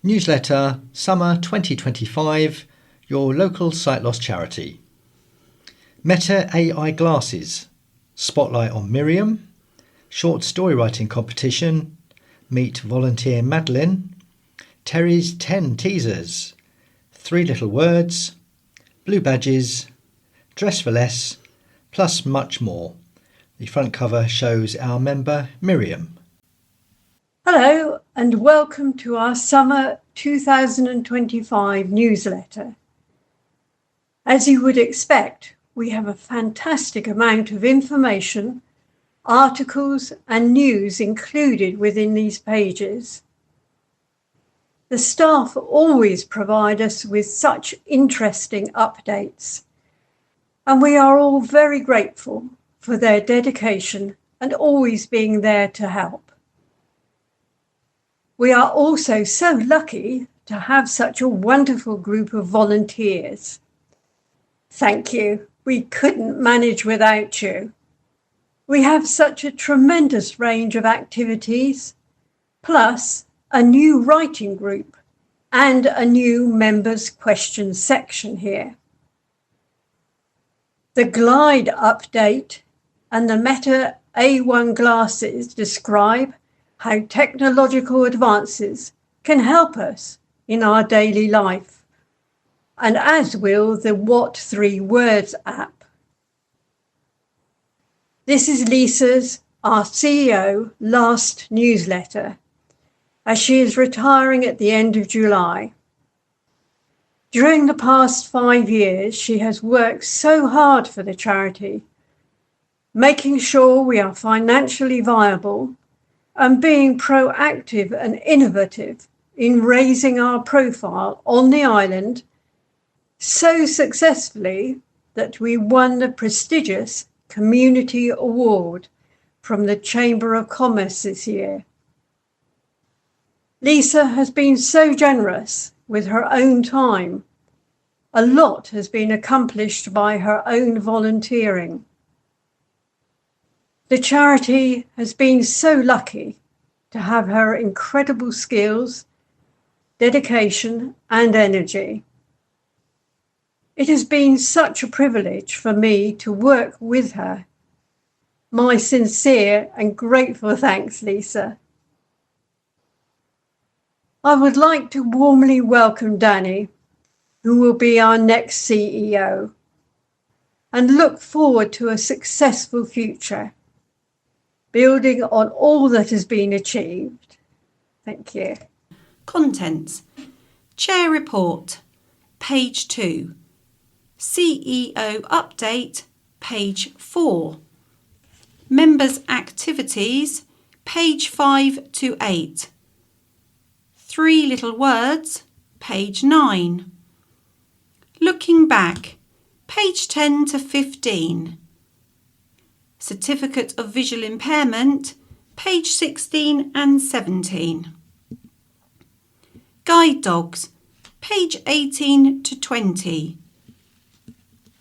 Newsletter Summer 2025, your local sight loss charity. Meta AI glasses, spotlight on Miriam, short story writing competition, meet volunteer Madeline, Terry's 10 teasers, 3 little words, blue badges, dress for less, plus much more. The front cover shows our member Miriam. Hello and welcome to our Summer 2025 newsletter. As you would expect, we have a fantastic amount of information, articles and news included within these pages. The staff always provide us with such interesting updates, and we are all very grateful for their dedication and always being there to help. We are also so lucky to have such a wonderful group of volunteers. Thank you. We couldn't manage without you. We have such a tremendous range of activities, plus a new writing group and a new members' questions section here. The Glide update and the Meta A1 glasses describe how technological advances can help us in our daily life, and as will the What 3 Words app. This is Lisa's, our CEO, last newsletter, as she is retiring at the end of July. During the past 5 years, she has worked so hard for the charity, making sure we are financially viable and being proactive and innovative in raising our profile on the island so successfully that we won the prestigious Community Award from the Chamber of Commerce this year. Lisa has been so generous with her own time. A lot has been accomplished by her own volunteering. The charity has been so lucky to have her incredible skills, dedication, and energy. It has been such a privilege for me to work with her. My sincere and grateful thanks, Lisa. I would like to warmly welcome Danny, who will be our next CEO, and look forward to a successful future, building on all that has been achieved. Thank you. Contents. Chair Report, page 2. CEO Update, page 4. Members' Activities, page 5 to 8. 3 Little Words, page 9. Looking Back, page 10 to 15. Certificate of Visual Impairment, page 16 and 17. Guide Dogs, page 18 to 20.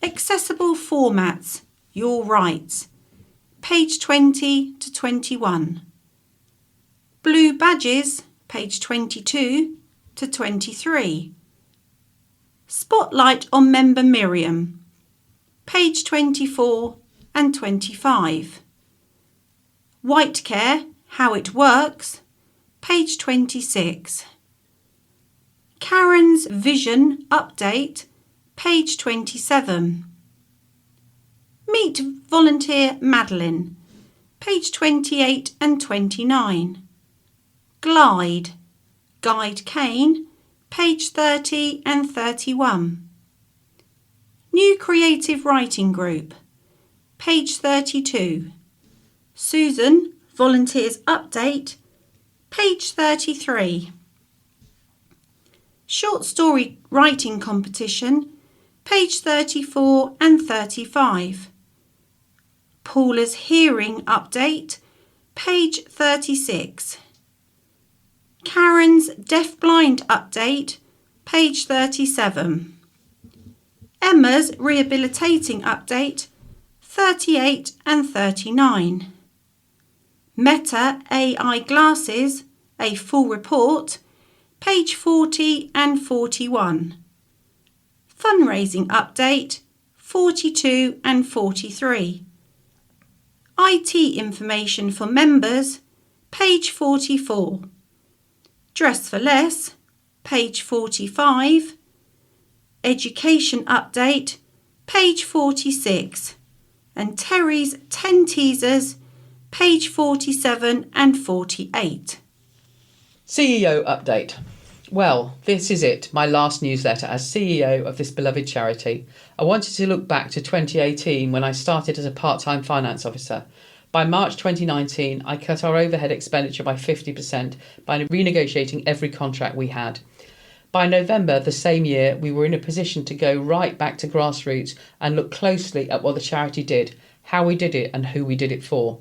Accessible Formats, Your Rights, page 20 to 21. Blue Badges, page 22 to 23. Spotlight on Member Miriam, page 24 and 25. White Care, How It Works, page 26. Karen's Vision Update, page 27. Meet Volunteer Madeline, page 28 and 29. Glide, Guide Kane, page 30 and 31. New Creative Writing Group, page 32. Susan, Volunteers Update, page 33. Short Story Writing Competition, page 34 and 35. Paula's Hearing Update, page 36. Karen's Deaf-Blind Update, page 37. Emma's Rehabilitating Update, 38 and 39. Meta AI Glasses, a full report, page 40 and 41. Fundraising update, 42 and 43. IT information for members, page 44. Dress for Less, page 45. Education update, page 46. And Terry's 10 teasers, page 47 and 48. CEO update. Well, this is it, my last newsletter as CEO of this beloved charity. I wanted to look back to 2018 when I started as a part-time finance officer. By March 2019, I cut our overhead expenditure by 50% by renegotiating every contract we had. By November the same year, we were in a position to go right back to grassroots and look closely at what the charity did, how we did it and who we did it for.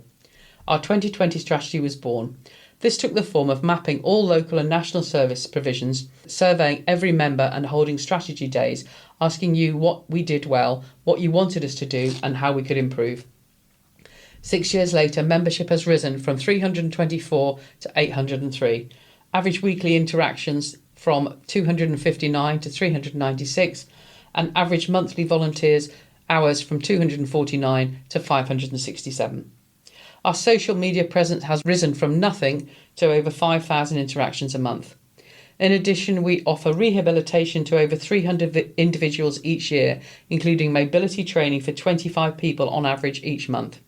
Our 2020 strategy was born. This took the form of mapping all local and national service provisions, surveying every member and holding strategy days, asking you what we did well, what you wanted us to do and how we could improve. 6 years later, membership has risen from 324 to 803. Average weekly interactions from 259 to 396 and average monthly volunteers hours from 249 to 567. Our social media presence has risen from nothing to over 5,000 interactions a month. In addition, we offer rehabilitation to over 300 individuals each year, including mobility training for 25 people on average each month.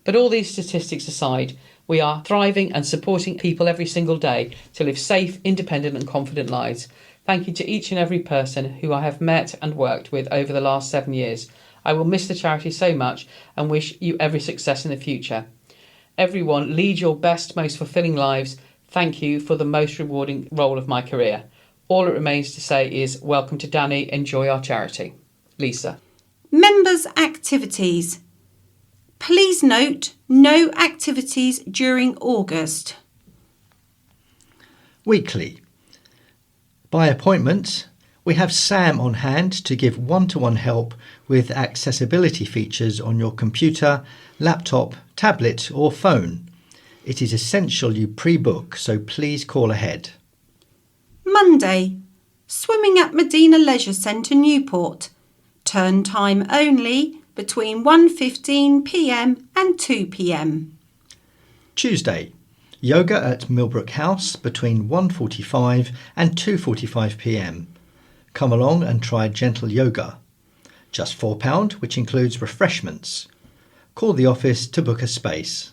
But all these statistics aside, we are thriving and supporting people every single day to live safe, independent and confident lives. Thank you to each and every person who I have met and worked with over the last 7 years. I will miss the charity so much and wish you every success in the future. Everyone, lead your best, most fulfilling lives. Thank you for the most rewarding role of my career. All it remains to say is welcome to Danny. Enjoy our charity. Lisa. Members' activities. Please note, no activities during August. Weekly. By appointment, we have Sam on hand to give one-to-one help with accessibility features on your computer, laptop, tablet or phone. It is essential you pre-book, so please call ahead. Monday, swimming at Medina Leisure Centre, Newport. Turn time only between 1:15 p.m. and 2 p.m. Tuesday, yoga at Millbrook House between 1:45 and 2:45 p.m. Come along and try gentle yoga. Just £4, which includes refreshments. Call the office to book a space.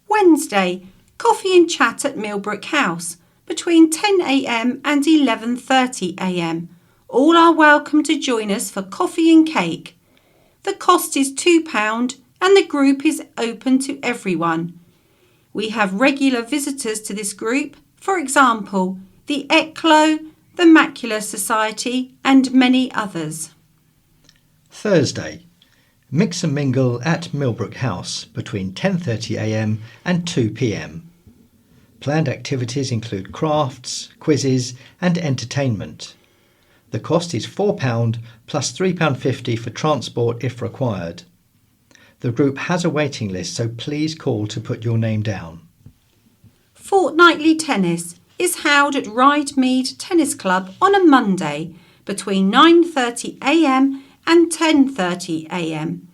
Wednesday, coffee and chat at Millbrook House between 10 a.m. and 11:30 a.m. All are welcome to join us for coffee and cake. The cost is £2 and the group is open to everyone. We have regular visitors to this group, for example, the ECLO, the Macular Society and many others. Thursday, mix and mingle at Millbrook House between 10:30 a.m. and 2 p.m. Planned activities include crafts, quizzes and entertainment. The cost is £4 plus £3.50 for transport if required. The group has a waiting list, so please call to put your name down. Fortnightly tennis is held at Rydemead Tennis Club on a Monday between 9:30 a.m. and 10:30 a.m.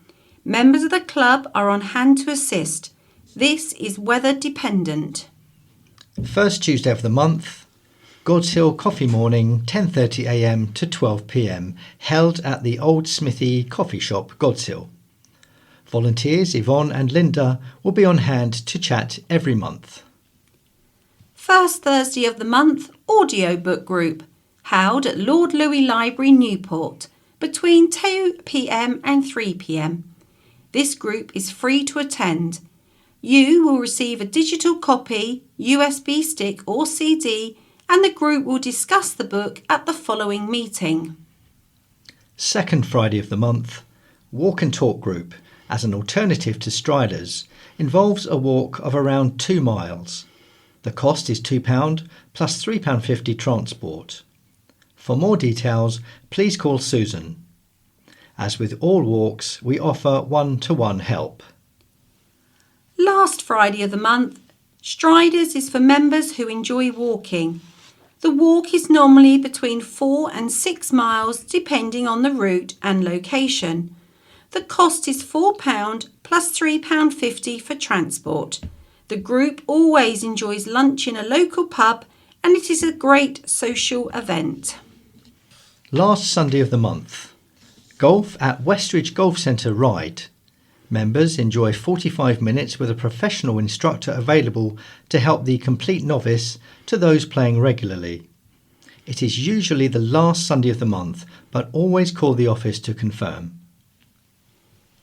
Members of the club are on hand to assist. This is weather dependent. First Tuesday of the month, God's Hill Coffee Morning, 10:30 a.m. to 12 p.m, held at the Old Smithy Coffee Shop, God's Hill. Volunteers Yvonne and Linda will be on hand to chat every month. First Thursday of the month, audiobook group, held at Lord Louis Library, Newport, between 2 p.m. and 3 p.m. This group is free to attend. You will receive a digital copy, USB stick or CD, and the group will discuss the book at the following meeting. Second Friday of the month, Walk and Talk group, as an alternative to Striders, involves a walk of around 2 miles. The cost is £2 plus £3.50 transport. For more details, please call Susan. As with all walks, we offer one-to-one help. Last Friday of the month, Striders is for members who enjoy walking. The walk is normally between 4 and 6 miles depending on the route and location. The cost is £4 plus £3.50 for transport. The group always enjoys lunch in a local pub and it is a great social event. Last Sunday of the month. Golf at Westridge Golf Centre Ryde. Members enjoy 45 minutes with a professional instructor available to help the complete novice to those playing regularly. It is usually the last Sunday of the month, but always call the office to confirm.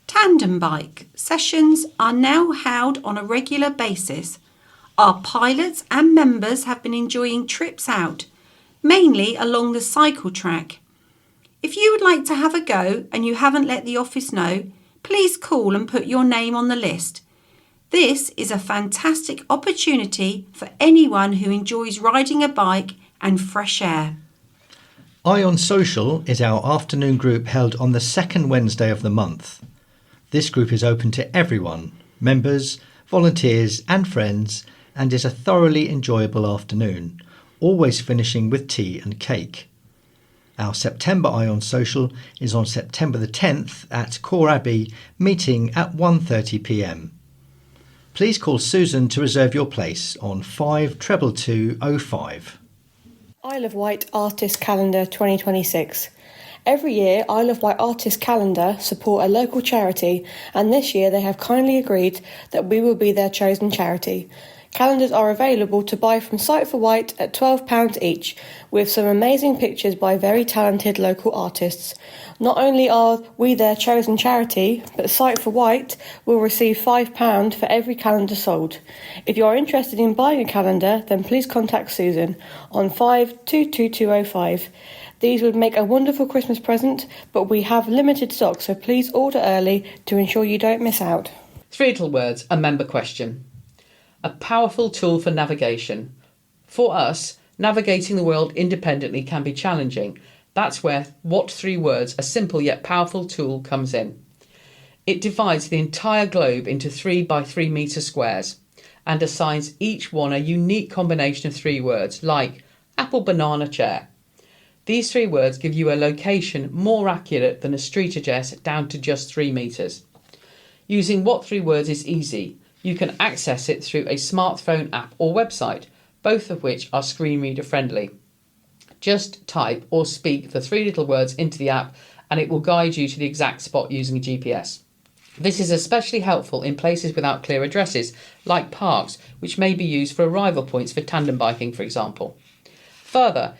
Tandem bike sessions are now held on a regular basis. Our pilots and members have been enjoying trips out, mainly along the cycle track. If you would like to have a go and you haven't let the office know, please call and put your name on the list. This is a fantastic opportunity for anyone who enjoys riding a bike and fresh air. Ion Social is our afternoon group held on the second Wednesday of the month. This group is open to everyone, members, volunteers and friends, and is a thoroughly enjoyable afternoon, always finishing with tea and cake. Our September Ion Social is on September the 10th at Core Abbey, meeting at 1:30 p.m. Please call Susan to reserve your place on 52205. Isle of Wight Artist Calendar 2026. Every year, Isle of Wight Artist Calendar support a local charity, and this year they have kindly agreed that we will be their chosen charity. Calendars are available to buy from Sight for Wight at £12 each, with some amazing pictures by very talented local artists. Not only are we their chosen charity, but Sight for Wight will receive £5 for every calendar sold. If you are interested in buying a calendar, then please contact Susan on 5222205. These would make a wonderful Christmas present, but we have limited stock, so please order early to ensure you don't miss out. Three little words, a member question. A powerful tool for navigation. For us, navigating the world independently can be challenging. That's where What Three Words, a simple yet powerful tool, comes in. It divides the entire globe into 3 by 3 metre squares and assigns each one a unique combination of 3 words, like apple, banana, chair. These 3 words give you a location more accurate than a street address down to just 3 metres. Using What Three Words is easy. You can access it through a smartphone app or website, both of which are screen reader friendly. Just type or speak the 3 little words into the app and it will guide you to the exact spot using a GPS. This is especially helpful in places without clear addresses, like parks, which may be used for arrival points for tandem biking, for example. Further,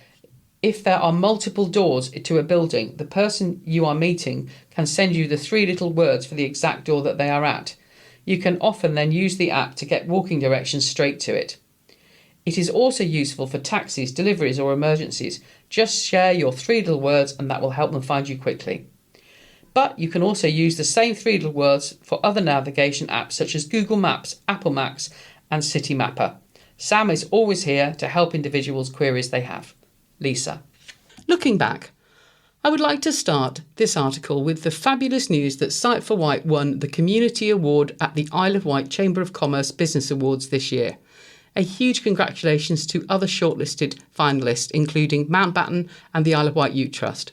if there are multiple doors to a building, the person you are meeting can send you the 3 little words for the exact door that they are at. You can often then use the app to get walking directions straight to it. It is also useful for taxis, deliveries or emergencies. Just share your 3 little words and that will help them find you quickly. But you can also use the same 3 little words for other navigation apps such as Google Maps, Apple Maps and City Mapper. Sam is always here to help individuals' queries they have. Lisa. Looking back, I would like to start this article with the fabulous news that Sight for Wight won the Community Award at the Isle of Wight Chamber of Commerce Business Awards this year. A huge congratulations to other shortlisted finalists, including Mountbatten and the Isle of Wight Youth Trust.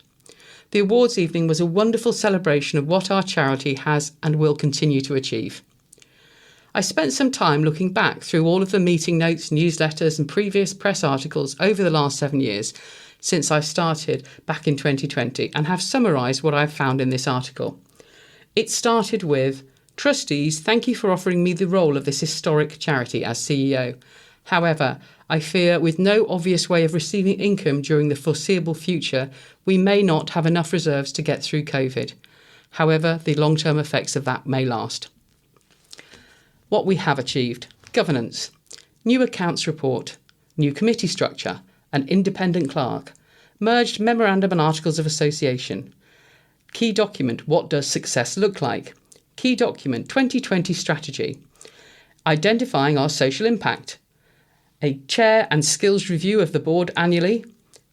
The awards evening was a wonderful celebration of what our charity has and will continue to achieve. I spent some time looking back through all of the meeting notes, newsletters and previous press articles over the last 7 years since I started back in 2020 and have summarised what I've found in this article. It started with, "Trustees, thank you for offering me the role of this historic charity as CEO. However, I fear with no obvious way of receiving income during the foreseeable future, we may not have enough reserves to get through COVID. However, the long-term effects of that may last." What we have achieved: governance, new accounts report, new committee structure, an independent clerk, merged memorandum and articles of association, key document, what does success look like, key document, 2020 strategy, identifying our social impact, a chair and skills review of the board annually,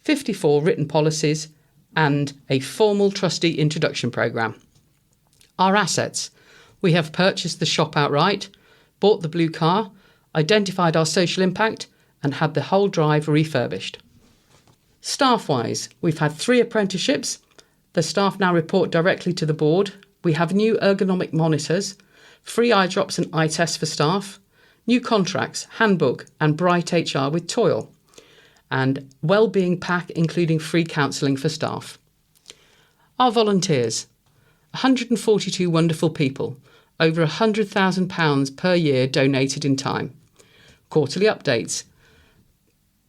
54 written policies, and a formal trustee introduction programme. Our assets: we have purchased the shop outright, bought the blue car, identified our social impact and had the whole drive refurbished. Staff-wise, we've had 3 apprenticeships. The staff now report directly to the board. We have new ergonomic monitors, free eye drops and eye tests for staff, new contracts, handbook and Bright HR with Toil, and wellbeing pack including free counselling for staff. Our volunteers, 142 wonderful people, over £100,000 per year donated in time. Quarterly updates,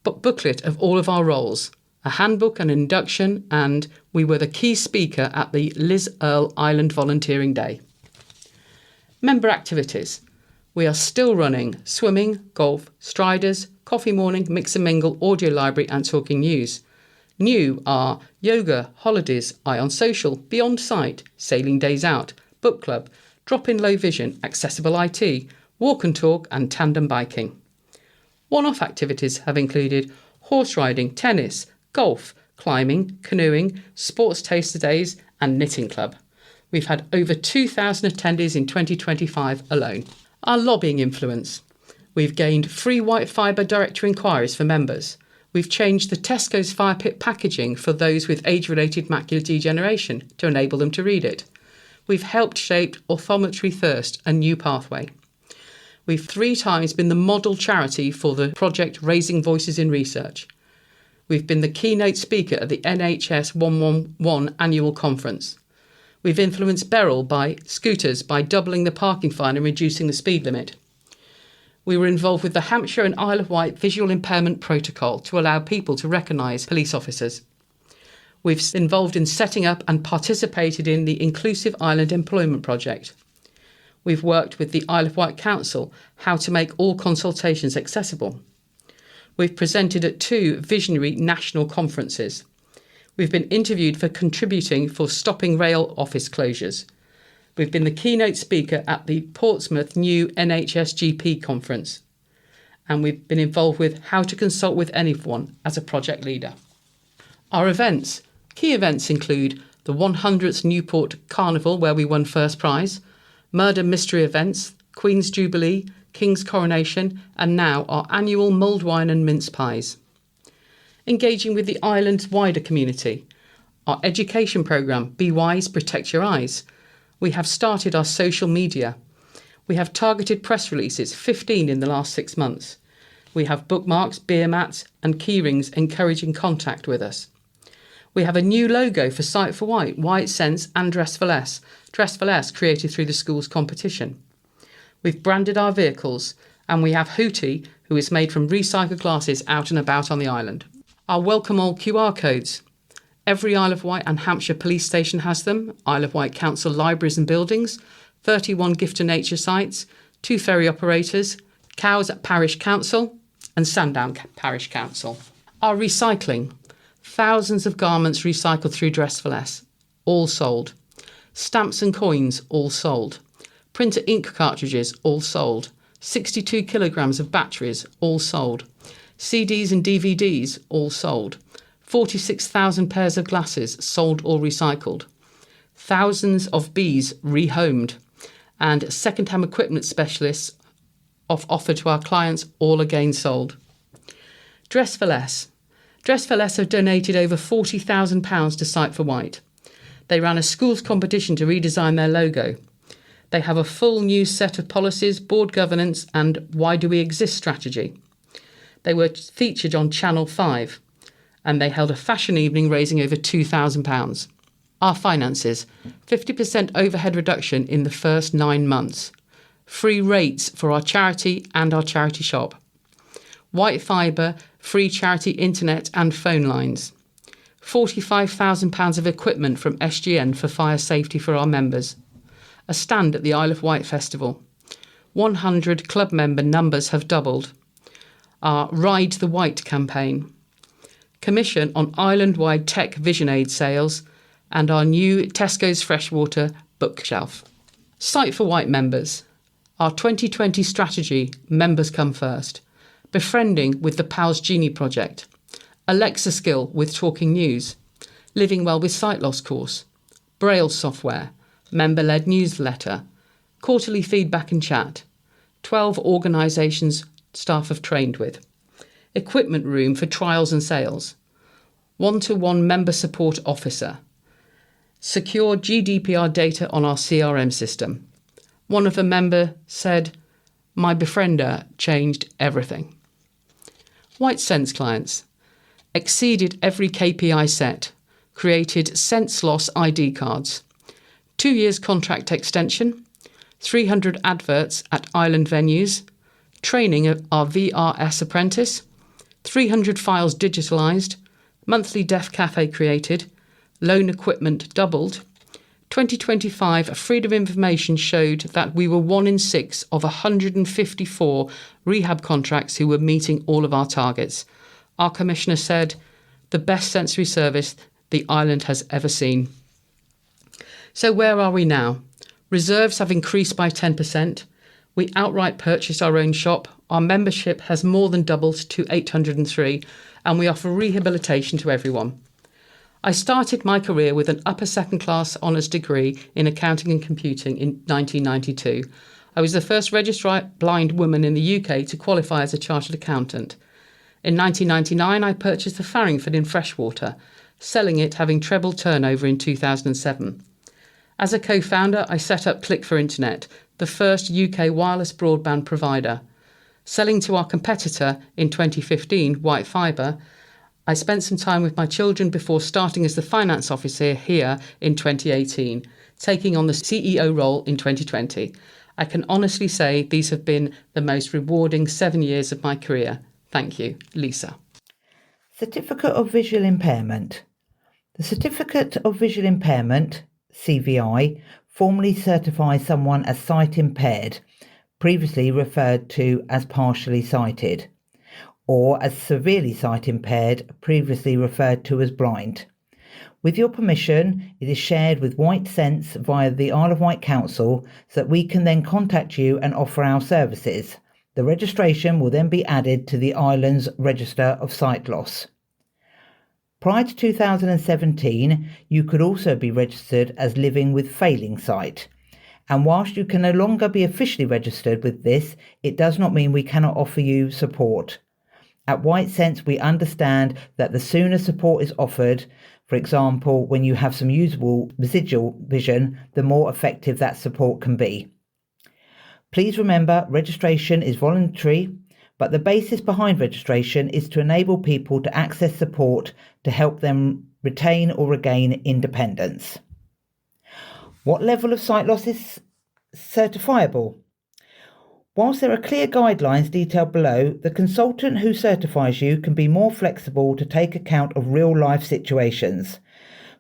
booklet of all of our roles, a handbook and induction, and we were the key speaker at the Liz Earle Island Volunteering Day. Member activities. We are still running swimming, golf, striders, coffee morning, mix and mingle, audio library and talking news. New are yoga, holidays, Eye on Social, Beyond Sight, sailing days out, book club, drop-in low vision, accessible IT, walk and talk and tandem biking. One-off activities have included horse riding, tennis, golf, climbing, canoeing, sports taster days and knitting club. We've had over 2,000 attendees in 2025 alone. Our lobbying influence. We've gained free white fibre directory inquiries for members. We've changed the Tesco's fire pit packaging for those with age-related macular degeneration to enable them to read it. We've helped shape Optometry First, a new pathway. We've 3 times been the model charity for the project Raising Voices in Research. We've been the keynote speaker at the NHS 111 annual conference. We've influenced Beryl by scooters by doubling the parking fine and reducing the speed limit. We were involved with the Hampshire and Isle of Wight visual impairment protocol to allow people to recognise police officers. We've involved in setting up and participated in the Inclusive Island Employment Project. We've worked with the Isle of Wight Council how to make all consultations accessible. We've presented at 2 visionary national conferences. We've been interviewed for contributing for stopping rail office closures. We've been the keynote speaker at the Portsmouth New NHS GP conference. And we've been involved with how to consult with anyone as a project leader. Our events. Key events include the 100th Newport Carnival, where we won first prize, murder mystery events, Queen's Jubilee, King's Coronation, and now our annual mulled wine and mince pies. Engaging with the island's wider community. Our education programme, Be Wise, Protect Your Eyes. We have started our social media. We have targeted press releases, 15 in the last 6 months. We have bookmarks, beer mats and keyrings encouraging contact with us. We have a new logo for Sight for White, White Sense and Dress for Less. Dress for Less created through the school's competition. We've branded our vehicles and we have Hootie, who is made from recycled glasses out and about on the island. Our Welcome All QR codes. Every Isle of Wight and Hampshire police station has them, Isle of Wight Council libraries and buildings, 31 gift to nature sites, 2 ferry operators, Cows at Parish Council and Sandown Parish Council. Our recycling. Thousands of garments recycled through Dress for Less, all sold. Stamps and coins, all sold. Printer ink cartridges, all sold. 62 kilograms of batteries, all sold. CDs and DVDs, all sold. 46,000 pairs of glasses sold or recycled. Thousands of bees rehomed. And second-hand equipment specialists offered to our clients, all again sold. Dress for Less. Dress for Less have donated over £40,000 to Sight for White. They ran a schools competition to redesign their logo. They have a full new set of policies, board governance and Why Do We Exist strategy. They were featured on Channel 5 and they held a fashion evening raising over £2,000. Our finances, 50% overhead reduction in the first 9 months. Free rates for our charity and our charity shop. White fibre, free charity internet and phone lines. £45,000 of equipment from SGN for fire safety for our members. A stand at the Isle of Wight Festival. 100 club member numbers have doubled. Our Ride the White campaign. Commission on island-wide tech vision aid sales and our new Tesco's Freshwater bookshelf. Sight for White members. Our 2020 strategy, Members Come First. Befriending with the Pals Genie project. Alexa skill with Talking News. Living Well with Sight Loss course. Braille software. Member-led newsletter. Quarterly feedback and chat. 12 organisations staff have trained with. Equipment room for trials and sales. one-to-one member support officer, secure GDPR data on our CRM system. One of the members said, "My befriender changed everything." White Sense clients exceeded every KPI set, created Sense Loss ID cards, 2 years contract extension, 300 adverts at island venues, training of our VRS apprentice, 300 files digitalised, monthly Deaf Cafe created, loan equipment doubled. 2025 Freedom of Information showed that we were 1 in 6 of 154 rehab contracts who were meeting all of our targets. Our commissioner said, "The best sensory service the island has ever seen." So where are we now? Reserves have increased by 10%. We outright purchased our own shop. Our membership has more than doubled to 803, and we offer rehabilitation to everyone. I started my career with an upper second class honours degree in accounting and computing in 1992. I was the first registered blind woman in the UK to qualify as a chartered accountant. In 1999, I purchased the Farringford in Freshwater, selling it having trebled turnover in 2007. As a co-founder, I set up Click for Internet, the first UK wireless broadband provider. Selling to our competitor in 2015, White Fibre, I spent some time with my children before starting as the finance officer here in 2018, taking on the CEO role in 2020. I can honestly say these have been the most rewarding 7 years of my career. Thank you, Lisa. Certificate of Visual Impairment. The Certificate of Visual Impairment, CVI, formally certifies someone as sight impaired, previously referred to as partially sighted, or as severely sight impaired, previously referred to as blind. With your permission, it is shared with White Sense via the Isle of Wight Council so that we can then contact you and offer our services. The registration will then be added to the island's Register of Sight Loss. Prior to 2017, you could also be registered as living with failing sight. And whilst you can no longer be officially registered with this, it does not mean we cannot offer you support. At White Sense, we understand that the sooner support is offered, for example, when you have some usable residual vision, the more effective that support can be. Please remember, registration is voluntary, but the basis behind registration is to enable people to access support to help them retain or regain independence. What level of sight loss is certifiable? Whilst there are clear guidelines detailed below, the consultant who certifies you can be more flexible to take account of real-life situations.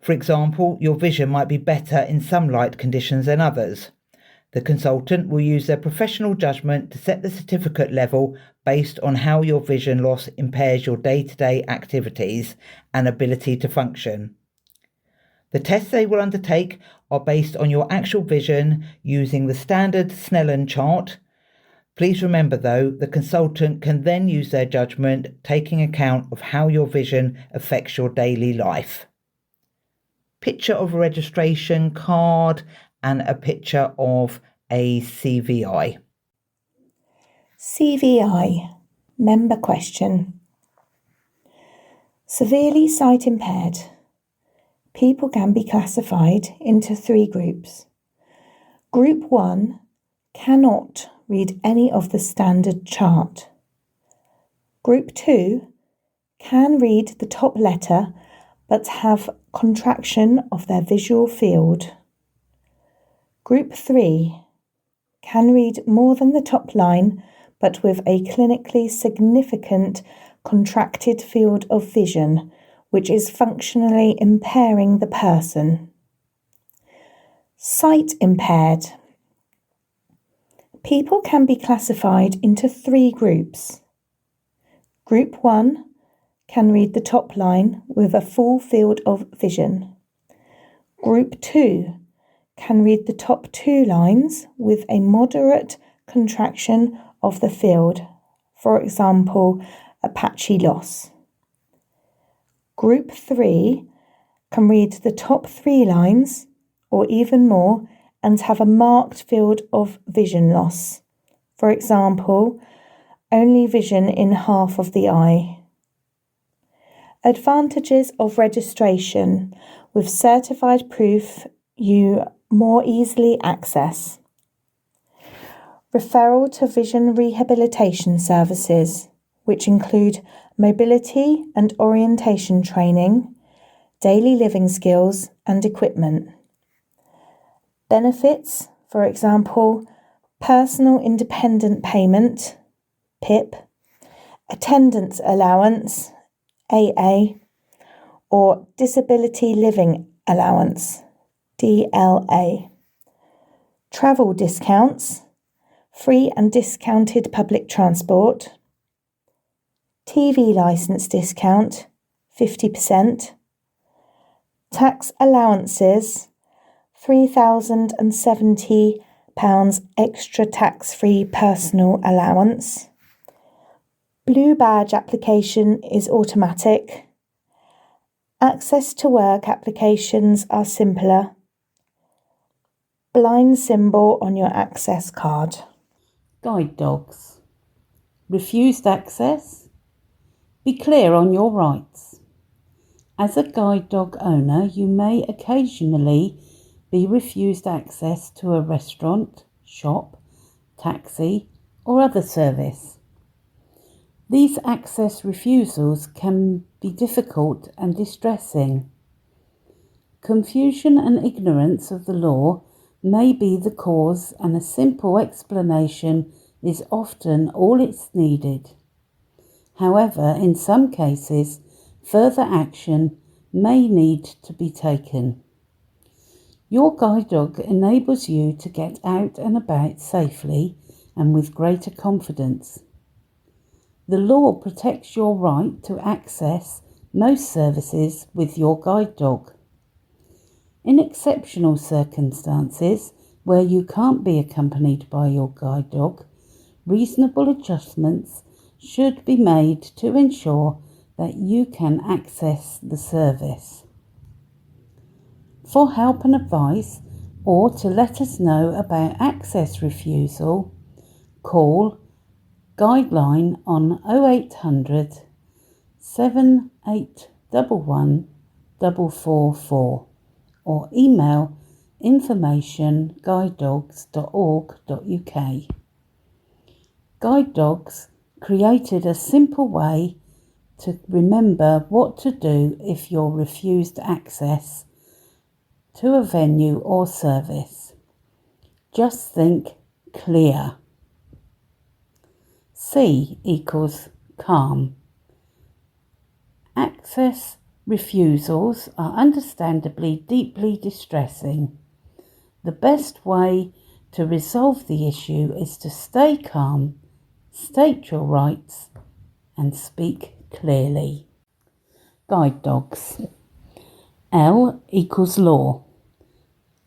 For example, your vision might be better in some light conditions than others. The consultant will use their professional judgment to set the certificate level based on how your vision loss impairs your day-to-day activities and ability to function. The tests they will undertake are based on your actual vision using the standard Snellen chart. Please remember though, the consultant can then use their judgment taking account of how your vision affects your daily life. Picture of a registration card and a picture of a CVI. CVI, member question. Severely sight impaired. People can be classified into 3 groups. Group 1 cannot read any of the standard chart. Group 2 can read the top letter but have contraction of their visual field. Group 3 can read more than the top line but with a clinically significant contracted field of vision which is functionally impairing the person. Sight impaired. People can be classified into 3 groups. Group 1 can read the top line with a full field of vision. Group 2 can read the top 2 lines with a moderate contraction of the field, for example, a patchy loss. Group 3 can read the top 3 lines or even more and have a marked field of vision loss, for example, only vision in half of the eye. Advantages of registration with certified proof you more easily access. Referral to vision rehabilitation services, which include mobility and orientation training, daily living skills and equipment. Benefits, for example, personal independent payment, PIP, attendance allowance, AA, or disability living allowance, DLA. Travel discounts, free and discounted public transport, TV licence discount, 50%, tax allowances, £3,070 extra tax-free personal allowance. Blue badge application is automatic. Access to work applications are simpler. Blind symbol on your access card. Guide dogs. Refused access? Be clear on your rights. As a guide dog owner, you may occasionally be refused access to a restaurant, shop, taxi, or other service. These access refusals can be difficult and distressing. Confusion and ignorance of the law may be the cause, and a simple explanation is often all it's needed. However, in some cases, further action may need to be taken. Your guide dog enables you to get out and about safely and with greater confidence. The law protects your right to access most services with your guide dog. In exceptional circumstances where you can't be accompanied by your guide dog, reasonable adjustments should be made to ensure that you can access the service. For help and advice, or to let us know about access refusal, call Guideline on 0800 7811 444 or email information@guidedogs.org.uk. Guide Dogs created a simple way to remember what to do if you're refused access to a venue or service. Just think clear. C equals calm. Access refusals are understandably deeply distressing. The best way to resolve the issue is to stay calm, state your rights, and speak clearly. Guide dogs. L equals law.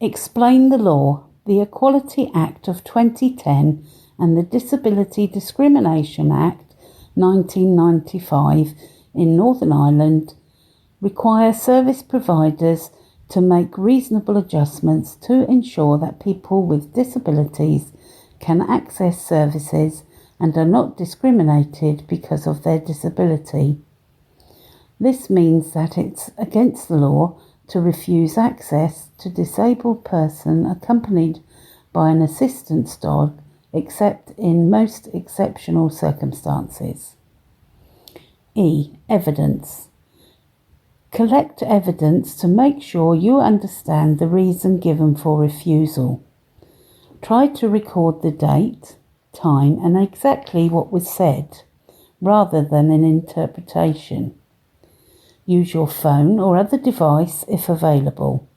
Explain the law. The Equality Act of 2010 and the Disability Discrimination Act 1995 in Northern Ireland require service providers to make reasonable adjustments to ensure that people with disabilities can access services and are not discriminated because of their disability. This means that it's against the law to refuse access to a disabled person accompanied by an assistance dog, except in most exceptional circumstances. E. Evidence. Collect evidence to make sure you understand the reason given for refusal. Try to record the date, time, and exactly what was said, rather than an interpretation. Use your phone or other device if available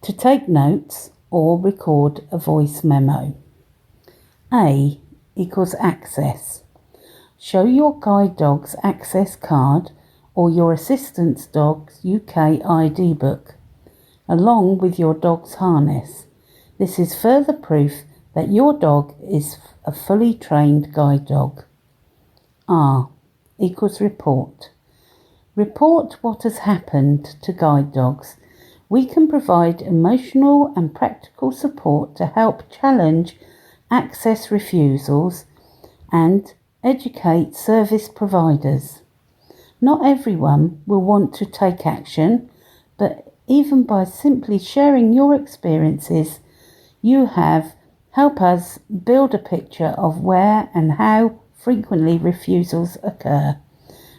to take notes or record a voice memo. A equals access. Show your guide dog's access card or your assistance dog's UK ID book, along with your dog's harness. This is further proof that your dog is a fully trained guide dog. R equals report. Report what has happened to guide dogs. We can provide emotional and practical support to help challenge access refusals and educate service providers. Not everyone will want to take action, but even by simply sharing your experiences, you have helped us build a picture of where and how frequently refusals occur,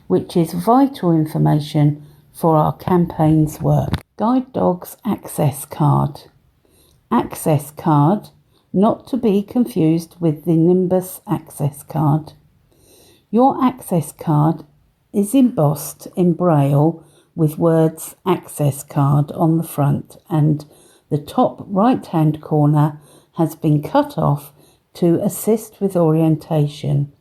which is vital information for our campaign's work. Guide Dogs Access Card. Access Card, not to be confused with the Nimbus Access Card. Your access card is embossed in Braille with words Access Card on the front, and the top right-hand corner has been cut off to assist with orientation.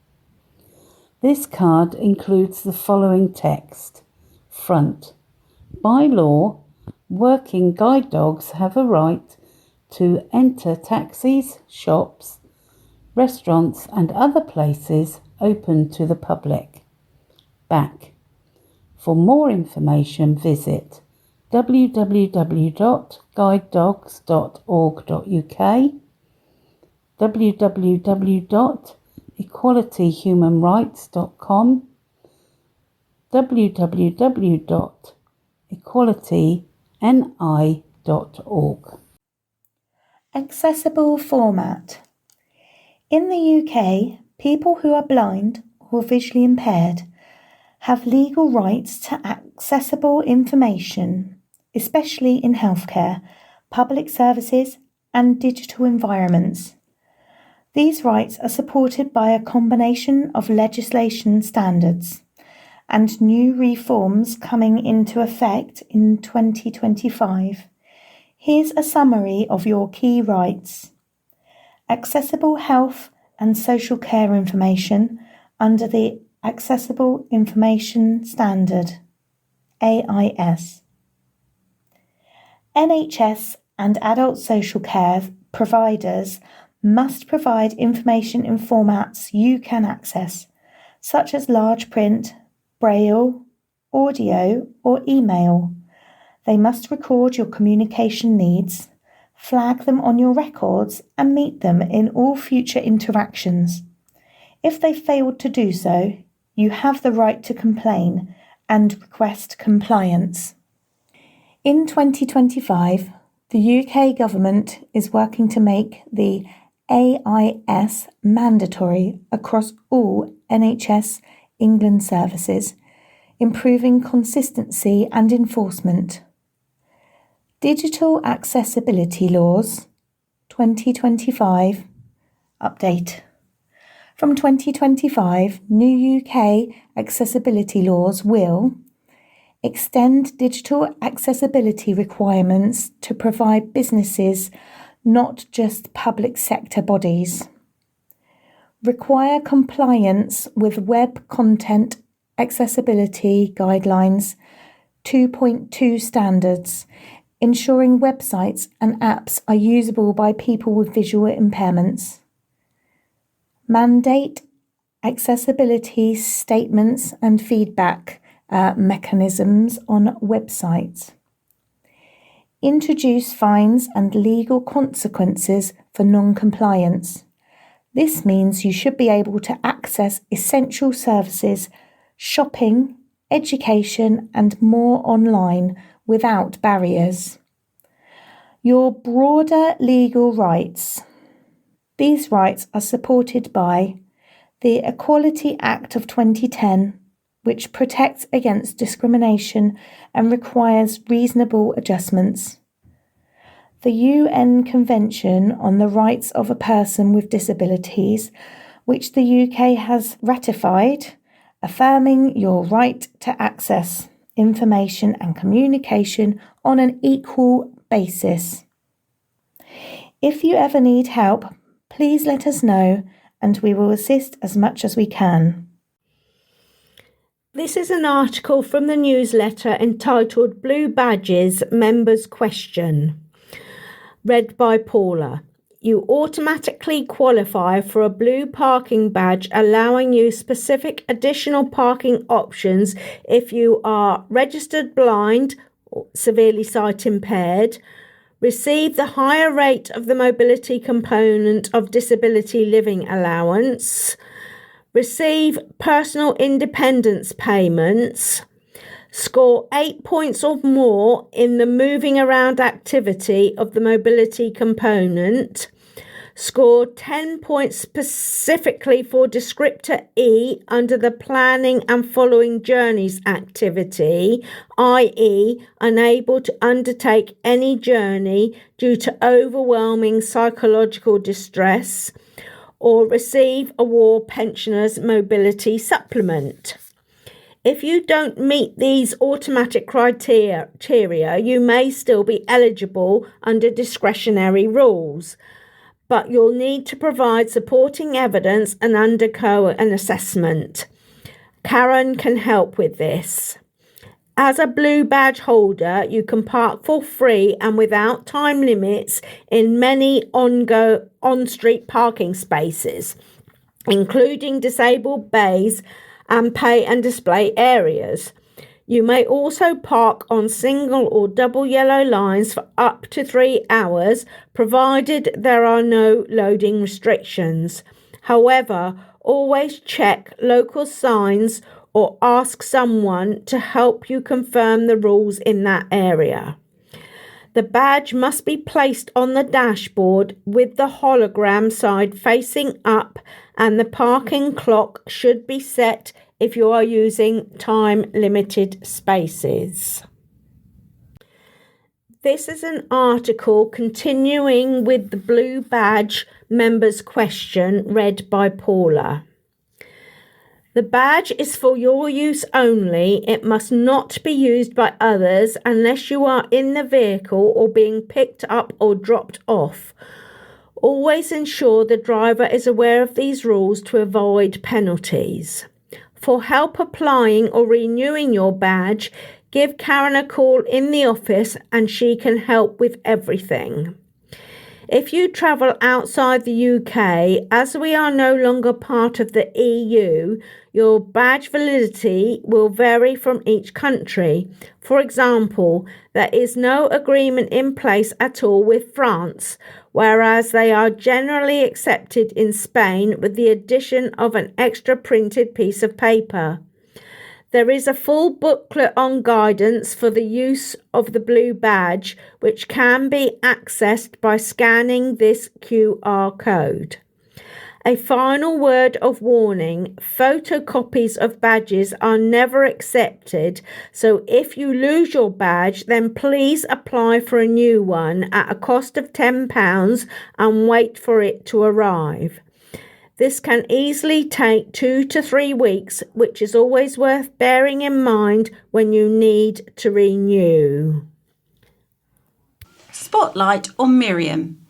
This card includes the following text. Front. By law, working guide dogs have a right to enter taxis, shops, restaurants and other places open to the public. Back. For more information, visit www.guidedogs.org.uk, www.equalityhumanrights.com, www.equalityni.org. Accessible format. In the UK, people who are blind or visually impaired have legal rights to accessible information, especially in healthcare, public services, and digital environments. These rights are supported by a combination of legislation standards and new reforms coming into effect in 2025. Here's a summary of your key rights. Accessible health and social care information under the Accessible Information Standard, AIS. NHS and adult social care providers must provide information in formats you can access, such as large print, braille, audio, or email. They must record your communication needs, flag them on your records, and meet them in all future interactions. If they failed to do so, you have the right to complain and request compliance. In 2025, the UK government is working to make the AIS mandatory across all NHS England services, improving consistency and enforcement. Digital Accessibility Laws 2025 Update. From 2025, new UK accessibility laws will extend digital accessibility requirements to provide businesses, not just public sector bodies. Require compliance with Web Content Accessibility Guidelines 2.2 standards, ensuring websites and apps are usable by people with visual impairments. Mandate accessibility statements and feedback mechanisms on websites. Introduce fines and legal consequences for non-compliance. This means you should be able to access essential services, shopping, education, and more online without barriers. Your broader legal rights. These rights are supported by the Equality Act of 2010, which protects against discrimination and requires reasonable adjustments. The UN Convention on the Rights of a Person with Disabilities, which the UK has ratified, affirming your right to access information and communication on an equal basis. If you ever need help, please let us know and we will assist as much as we can. This is an article from the newsletter entitled Blue Badges Members Question, read by Paula. You automatically qualify for a blue parking badge, allowing you specific additional parking options if you are registered blind or severely sight impaired, receive the higher rate of the mobility component of disability living allowance, receive personal independence payments, score 8 points or more in the moving around activity of the mobility component, score 10 points specifically for descriptor E under the planning and following journeys activity, i.e. unable to undertake any journey due to overwhelming psychological distress, or receive a war pensioners mobility supplement. If you don't meet these automatic criteria, you may still be eligible under discretionary rules, but you'll need to provide supporting evidence and undergo an assessment. Karen can help with this. As a blue badge holder, you can park for free and without time limits in many on-street parking spaces, including disabled bays and pay and display areas. You may also park on single or double yellow lines for up to 3 hours, provided there are no loading restrictions. However, always check local signs or ask someone to help you confirm the rules in that area. The badge must be placed on the dashboard with the hologram side facing up, and the parking clock should be set if you are using time-limited spaces. This is an article continuing with the blue badge members question read by Paula. The badge is for your use only. It must not be used by others unless you are in the vehicle or being picked up or dropped off. Always ensure the driver is aware of these rules to avoid penalties. For help applying or renewing your badge, give Karen a call in the office and she can help with everything. If you travel outside the UK, as we are no longer part of the EU, your badge validity will vary from each country. For example, there is no agreement in place at all with France, whereas they are generally accepted in Spain with the addition of an extra printed piece of paper. There is a full booklet on guidance for the use of the blue badge, which can be accessed by scanning this QR code. A final word of warning: photocopies of badges are never accepted, so if you lose your badge, then please apply for a new one at a cost of £10 and wait for it to arrive. This can easily take 2 to 3 weeks, which is always worth bearing in mind when you need to renew. Spotlight on Miriam.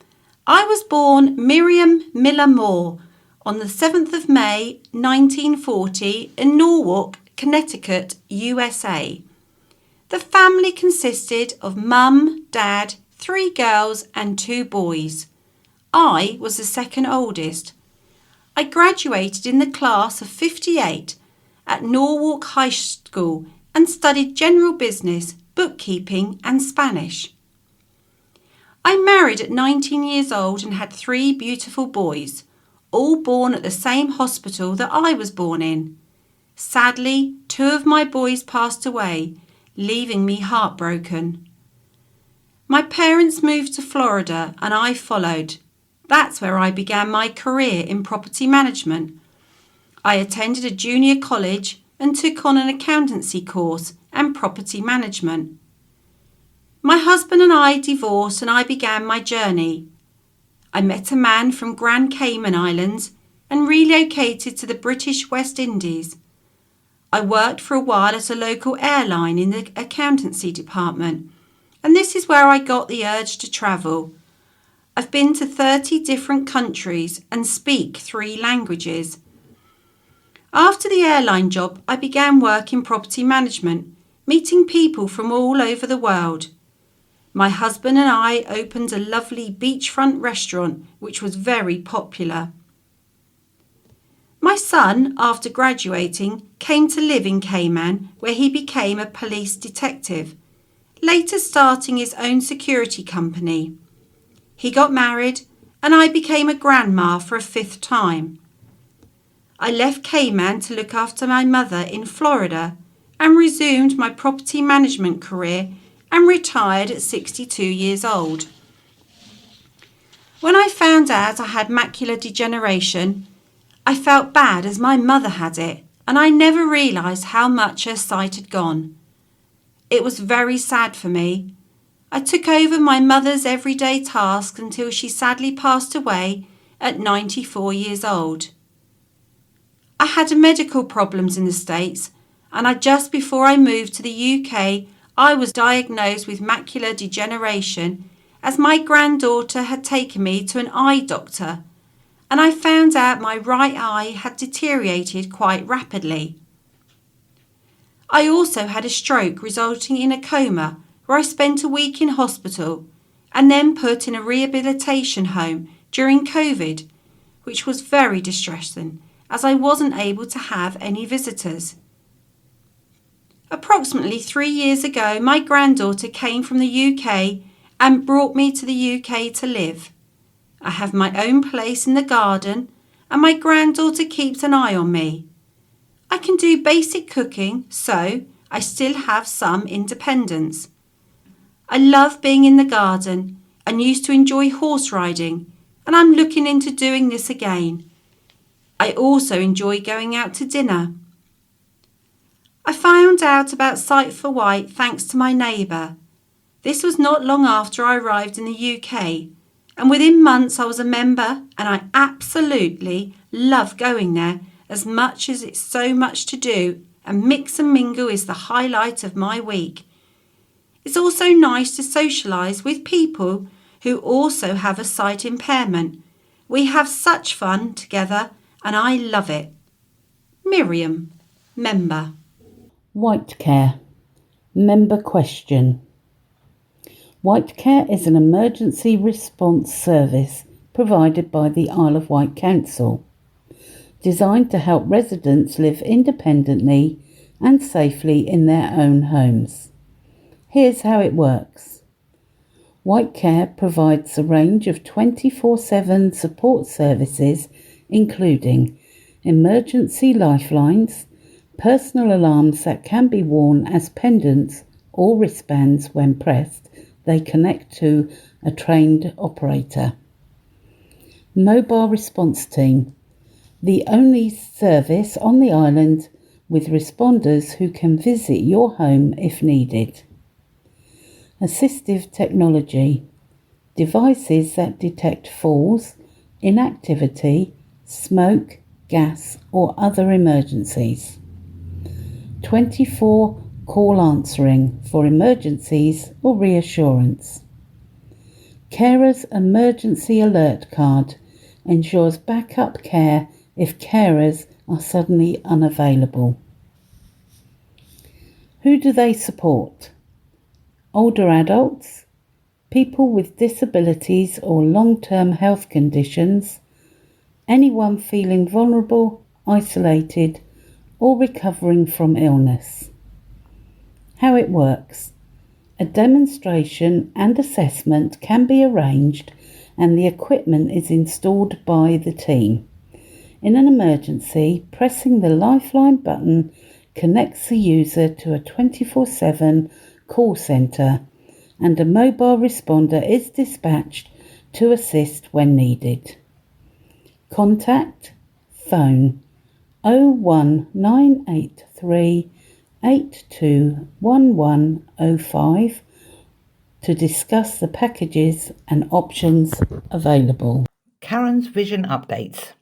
I was born Miriam Miller Moore on the 7th of May 1940 in Norwalk, Connecticut, USA. The family consisted of mum, dad, 3 girls and 2 boys. I was the second oldest. I graduated in the class of 58 at Norwalk High School and studied general business, bookkeeping and Spanish. I married at 19 years old and had 3 beautiful boys, all born at the same hospital that I was born in. Sadly, 2 of my boys passed away, leaving me heartbroken. My parents moved to Florida and I followed. That's where I began my career in property management. I attended a junior college and took on an accountancy course and property management. My husband and I divorced and I began my journey. I met a man from Grand Cayman Islands and relocated to the British West Indies. I worked for a while at a local airline in the accountancy department, and this is where I got the urge to travel. I've been to 30 different countries and speak 3 languages. After the airline job, I began work in property management, meeting people from all over the world. My husband and I opened a lovely beachfront restaurant, which was very popular. My son, after graduating, came to live in Cayman, where he became a police detective, later starting his own security company. He got married and I became a grandma for a 5th time. I left Cayman to look after my mother in Florida and resumed my property management career and retired at 62 years old. When I found out I had macular degeneration, I felt bad as my mother had it, and I never realised how much her sight had gone. It was very sad for me. I took over my mother's everyday tasks until she sadly passed away at 94 years old. I had medical problems in the States, and just before I moved to the UK, I was diagnosed with macular degeneration as my granddaughter had taken me to an eye doctor, and I found out my right eye had deteriorated quite rapidly. I also had a stroke resulting in a coma where I spent a week in hospital and then put in a rehabilitation home during COVID, which was very distressing as I wasn't able to have any visitors. Approximately 3 years ago, my granddaughter came from the UK and brought me to the UK to live. I have my own place in the garden and my granddaughter keeps an eye on me. I can do basic cooking, so I still have some independence. I love being in the garden and used to enjoy horse riding, and I'm looking into doing this again. I also enjoy going out to dinner. I found out about Sight for White thanks to my neighbour. This was not long after I arrived in the UK, and within months I was a member, and I absolutely love going there as much as it's so much to do, and mix and mingle is the highlight of my week. It's also nice to socialise with people who also have a sight impairment. We have such fun together and I love it. Miriam, member. White Care. Member question. White Care is an emergency response service provided by the Isle of Wight Council, designed to help residents live independently and safely in their own homes. Here's how it works. White Care provides a range of 24/7 support services, including emergency lifelines, personal alarms that can be worn as pendants or wristbands. When pressed, they connect to a trained operator. Mobile response team, the only service on the island with responders who can visit your home if needed. Assistive technology, devices that detect falls, inactivity, smoke, gas or other emergencies. 24 call answering for emergencies or reassurance. Carers Emergency Alert Card ensures backup care if carers are suddenly unavailable. Who do they support? Older adults, people with disabilities or long-term health conditions, anyone feeling vulnerable, isolated, or recovering from illness. How it works. A demonstration and assessment can be arranged and the equipment is installed by the team. In an emergency, pressing the Lifeline button connects the user to a 24/7 call centre and a mobile responder is dispatched to assist when needed. Contact phone 01983 821105 to discuss the packages and options available. Karen's Vision Updates.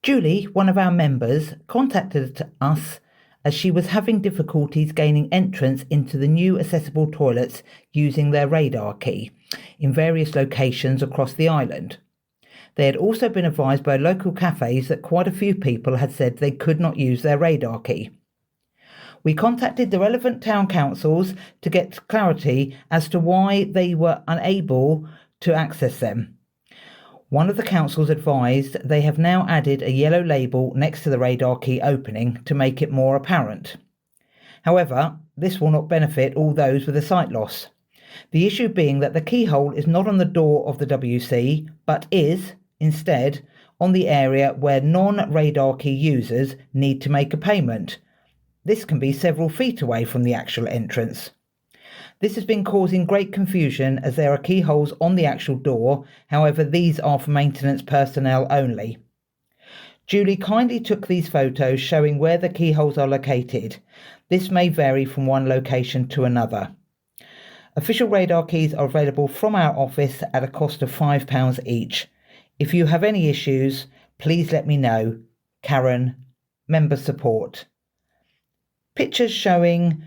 Julie, one of our members, contacted us as she was having difficulties gaining entrance into the new accessible toilets using their radar key in various locations across the island. They had also been advised by local cafes that quite a few people had said they could not use their radar key. We contacted the relevant town councils to get clarity as to why they were unable to access them. One of the councils advised they have now added a yellow label next to the radar key opening to make it more apparent. However, this will not benefit all those with a sight loss. The issue being that the keyhole is not on the door of the WC, but is, instead, on the area where non-radar key users need to make a payment. This can be several feet away from the actual entrance. This has been causing great confusion as there are keyholes on the actual door, however these are for maintenance personnel only. Julie kindly took these photos showing where the keyholes are located. This may vary from one location to another. Official radar keys are available from our office at a cost of £5 each. If you have any issues, please let me know. Karen, Member Support. Pictures showing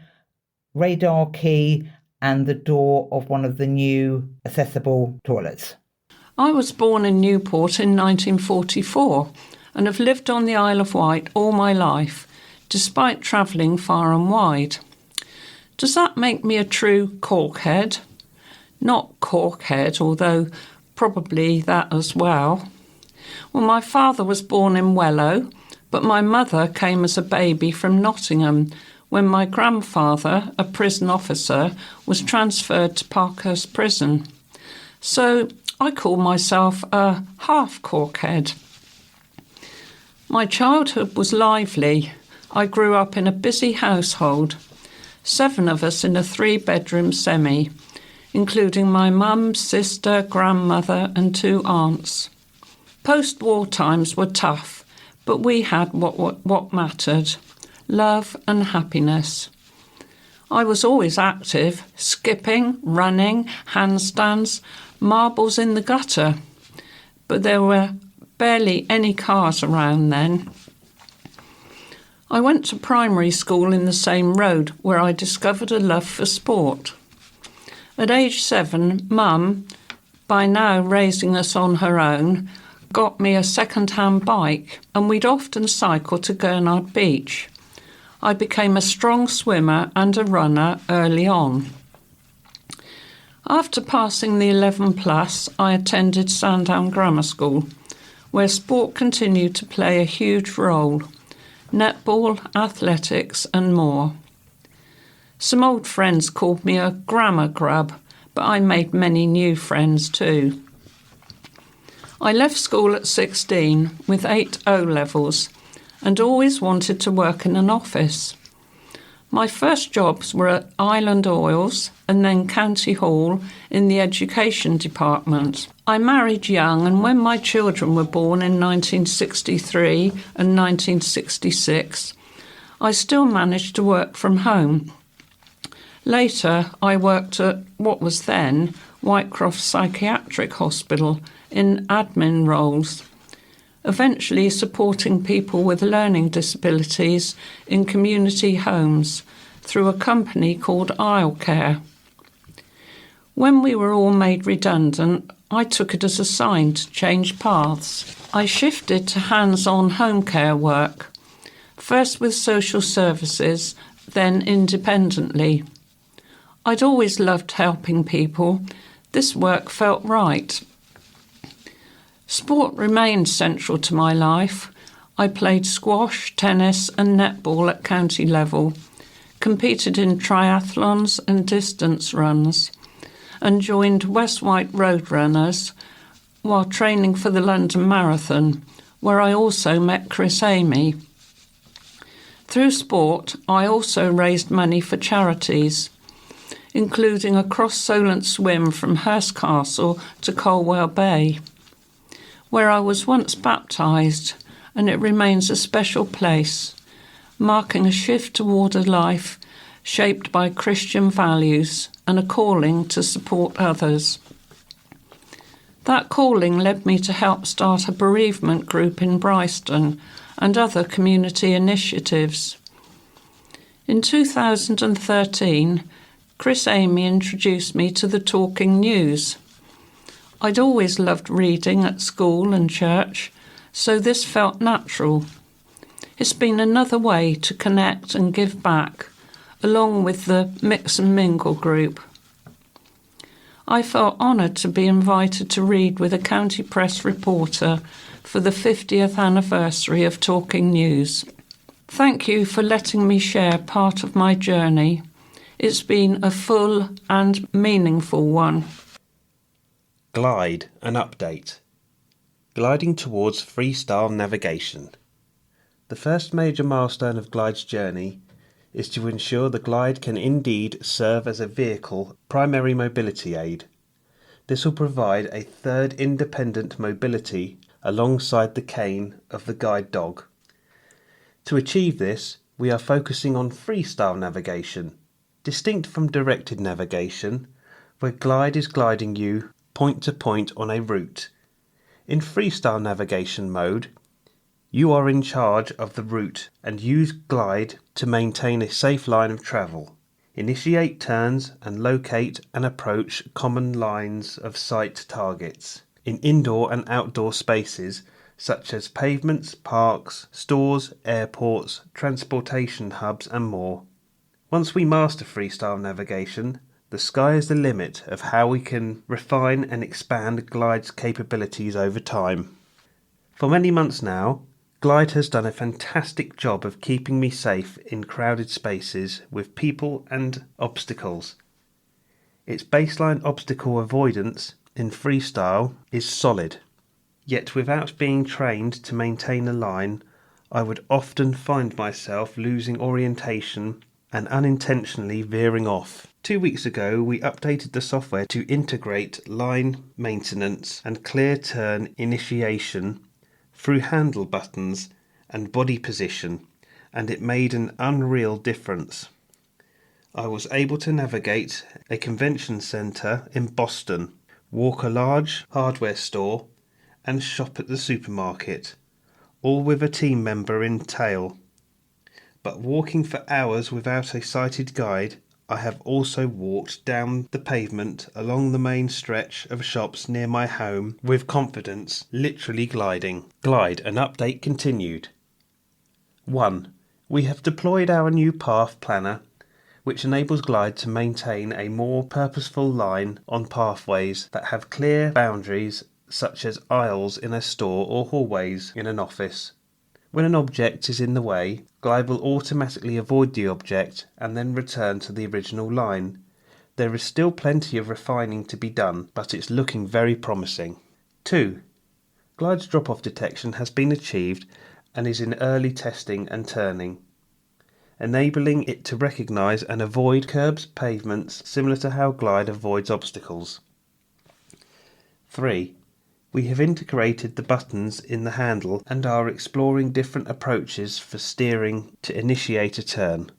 radar key and the door of one of the new accessible toilets. I was born in Newport in 1944 and have lived on the Isle of Wight all my life, despite travelling far and wide. Does that make me a true corkhead? Not corkhead, although probably that as well. Well, my father was born in Wellow, but my mother came as a baby from Nottingham when my grandfather, a prison officer, was transferred to Parkhurst Prison. So I call myself a half corkhead. My childhood was lively. I grew up in a busy household, 7 of us in a 3-bedroom semi, including my mum, sister, grandmother and 2 aunts. Post-war times were tough, but we had what mattered, love and happiness. I was always active, skipping, running, handstands, marbles in the gutter, but there were barely any cars around then. I went to primary school in the same road where I discovered a love for sport. At age 7, Mum, by now raising us on her own, got me a second-hand bike and we'd often cycle to Gurnard Beach. I became a strong swimmer and a runner early on. After passing the 11 plus, I attended Sandown Grammar School, where sport continued to play a huge role. Netball, athletics and more. Some old friends called me a grammar grub, but I made many new friends too. I left school at 16 with 8 O-levels and always wanted to work in an office. My first jobs were at Island Oils and then County Hall in the education department. I married young, and when my children were born in 1963 and 1966, I still managed to work from home. Later, I worked at what was then Whitecroft Psychiatric Hospital in admin roles, eventually supporting people with learning disabilities in community homes through a company called Islecare. When we were all made redundant, I took it as a sign to change paths. I shifted to hands-on home care work, first with social services, then independently. I'd always loved helping people. This work felt right. Sport remained central to my life. I played squash, tennis and netball at county level, competed in triathlons and distance runs, and joined West White Road Runners while training for the London Marathon, where I also met Chris Amy. Through sport, I also raised money for charities, including a cross-Solent swim from Hurst Castle to Colwell Bay, where I was once baptised, and it remains a special place, marking a shift toward a life shaped by Christian values and a calling to support others. That calling led me to help start a bereavement group in Bryston and other community initiatives. In 2013, Chris Amy introduced me to the Talking News. I'd always loved reading at school and church, so this felt natural. It's been another way to connect and give back, along with the Mix and Mingle group. I felt honoured to be invited to read with a County Press reporter for the 50th anniversary of Talking News. Thank you for letting me share part of my journey. It's been a full and meaningful one. Glide, an update. Gliding towards freestyle navigation. The first major milestone of Glide's journey is to ensure the Glide can indeed serve as a vehicle primary mobility aid. This will provide a third independent mobility alongside the cane of the guide dog. To achieve this, we are focusing on freestyle navigation, distinct from directed navigation, where Glide is gliding you point to point on a route. In freestyle navigation mode, you are in charge of the route and use Glide to maintain a safe line of travel, initiate turns and locate and approach common lines of sight targets in indoor and outdoor spaces such as pavements, parks, stores, airports, transportation hubs and more. Once we master freestyle navigation, the sky is the limit of how we can refine and expand Glide's capabilities over time. For many months now, Glide has done a fantastic job of keeping me safe in crowded spaces with people and obstacles. Its baseline obstacle avoidance in freestyle is solid, yet without being trained to maintain a line, I would often find myself losing orientation and unintentionally veering off. 2 weeks ago, we updated the software to integrate line maintenance and clear turn initiation through handle buttons and body position, and it made an unreal difference. I was able to navigate a convention centre in Boston, walk a large hardware store, and shop at the supermarket, all with a team member in tail. But walking for hours without a sighted guide, I have also walked down the pavement along the main stretch of shops near my home with confidence, literally gliding. Glide, an update continued. 1. We have deployed our new path planner, which enables Glide to maintain a more purposeful line on pathways that have clear boundaries, such as aisles in a store or hallways in an office. When an object is in the way, Glide will automatically avoid the object and then return to the original line. There is still plenty of refining to be done, but it's looking very promising. 2. Glide's drop-off detection has been achieved and is in early testing and turning, enabling it to recognise and avoid curbs, pavements, similar to how Glide avoids obstacles. 3. We have integrated the buttons in the handle and are exploring different approaches for steering to initiate a turn.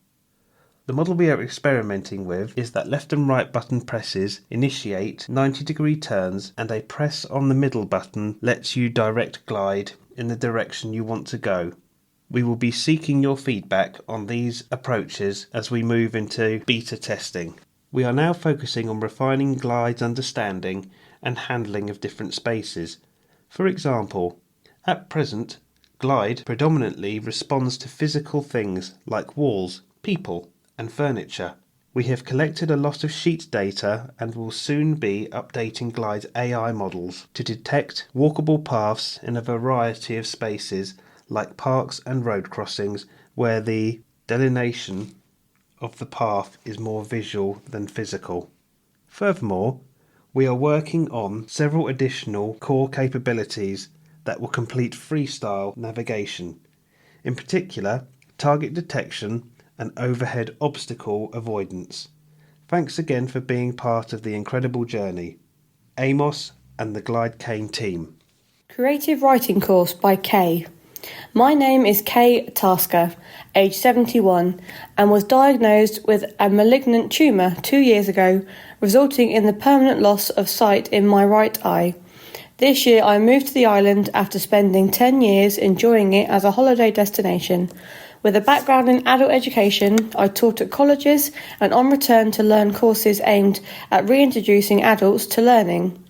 The model we are experimenting with is that left and right button presses initiate 90-degree turns, and a press on the middle button lets you direct Glide in the direction you want to go. We will be seeking your feedback on these approaches as we move into beta testing. We are now focusing on refining Glide's understanding and handling of different spaces. For example, at present, Glide predominantly responds to physical things like walls, people, and furniture. We have collected a lot of sheet data and will soon be updating Glide's AI models to detect walkable paths in a variety of spaces like parks and road crossings where the delineation of the path is more visual than physical. Furthermore, we are working on several additional core capabilities that will complete freestyle navigation, in particular target detection and overhead obstacle avoidance. Thanks again for being part of the incredible journey. Amos and the Glide Cane team. Creative Writing Course by Kay. My name is Kay Tasker, age 71, and was diagnosed with a malignant tumour 2 years ago, resulting in the permanent loss of sight in my right eye. This year I moved to the island after spending 10 years enjoying it as a holiday destination. With a background in adult education, I taught at colleges and on return to learn courses aimed at reintroducing adults to learning.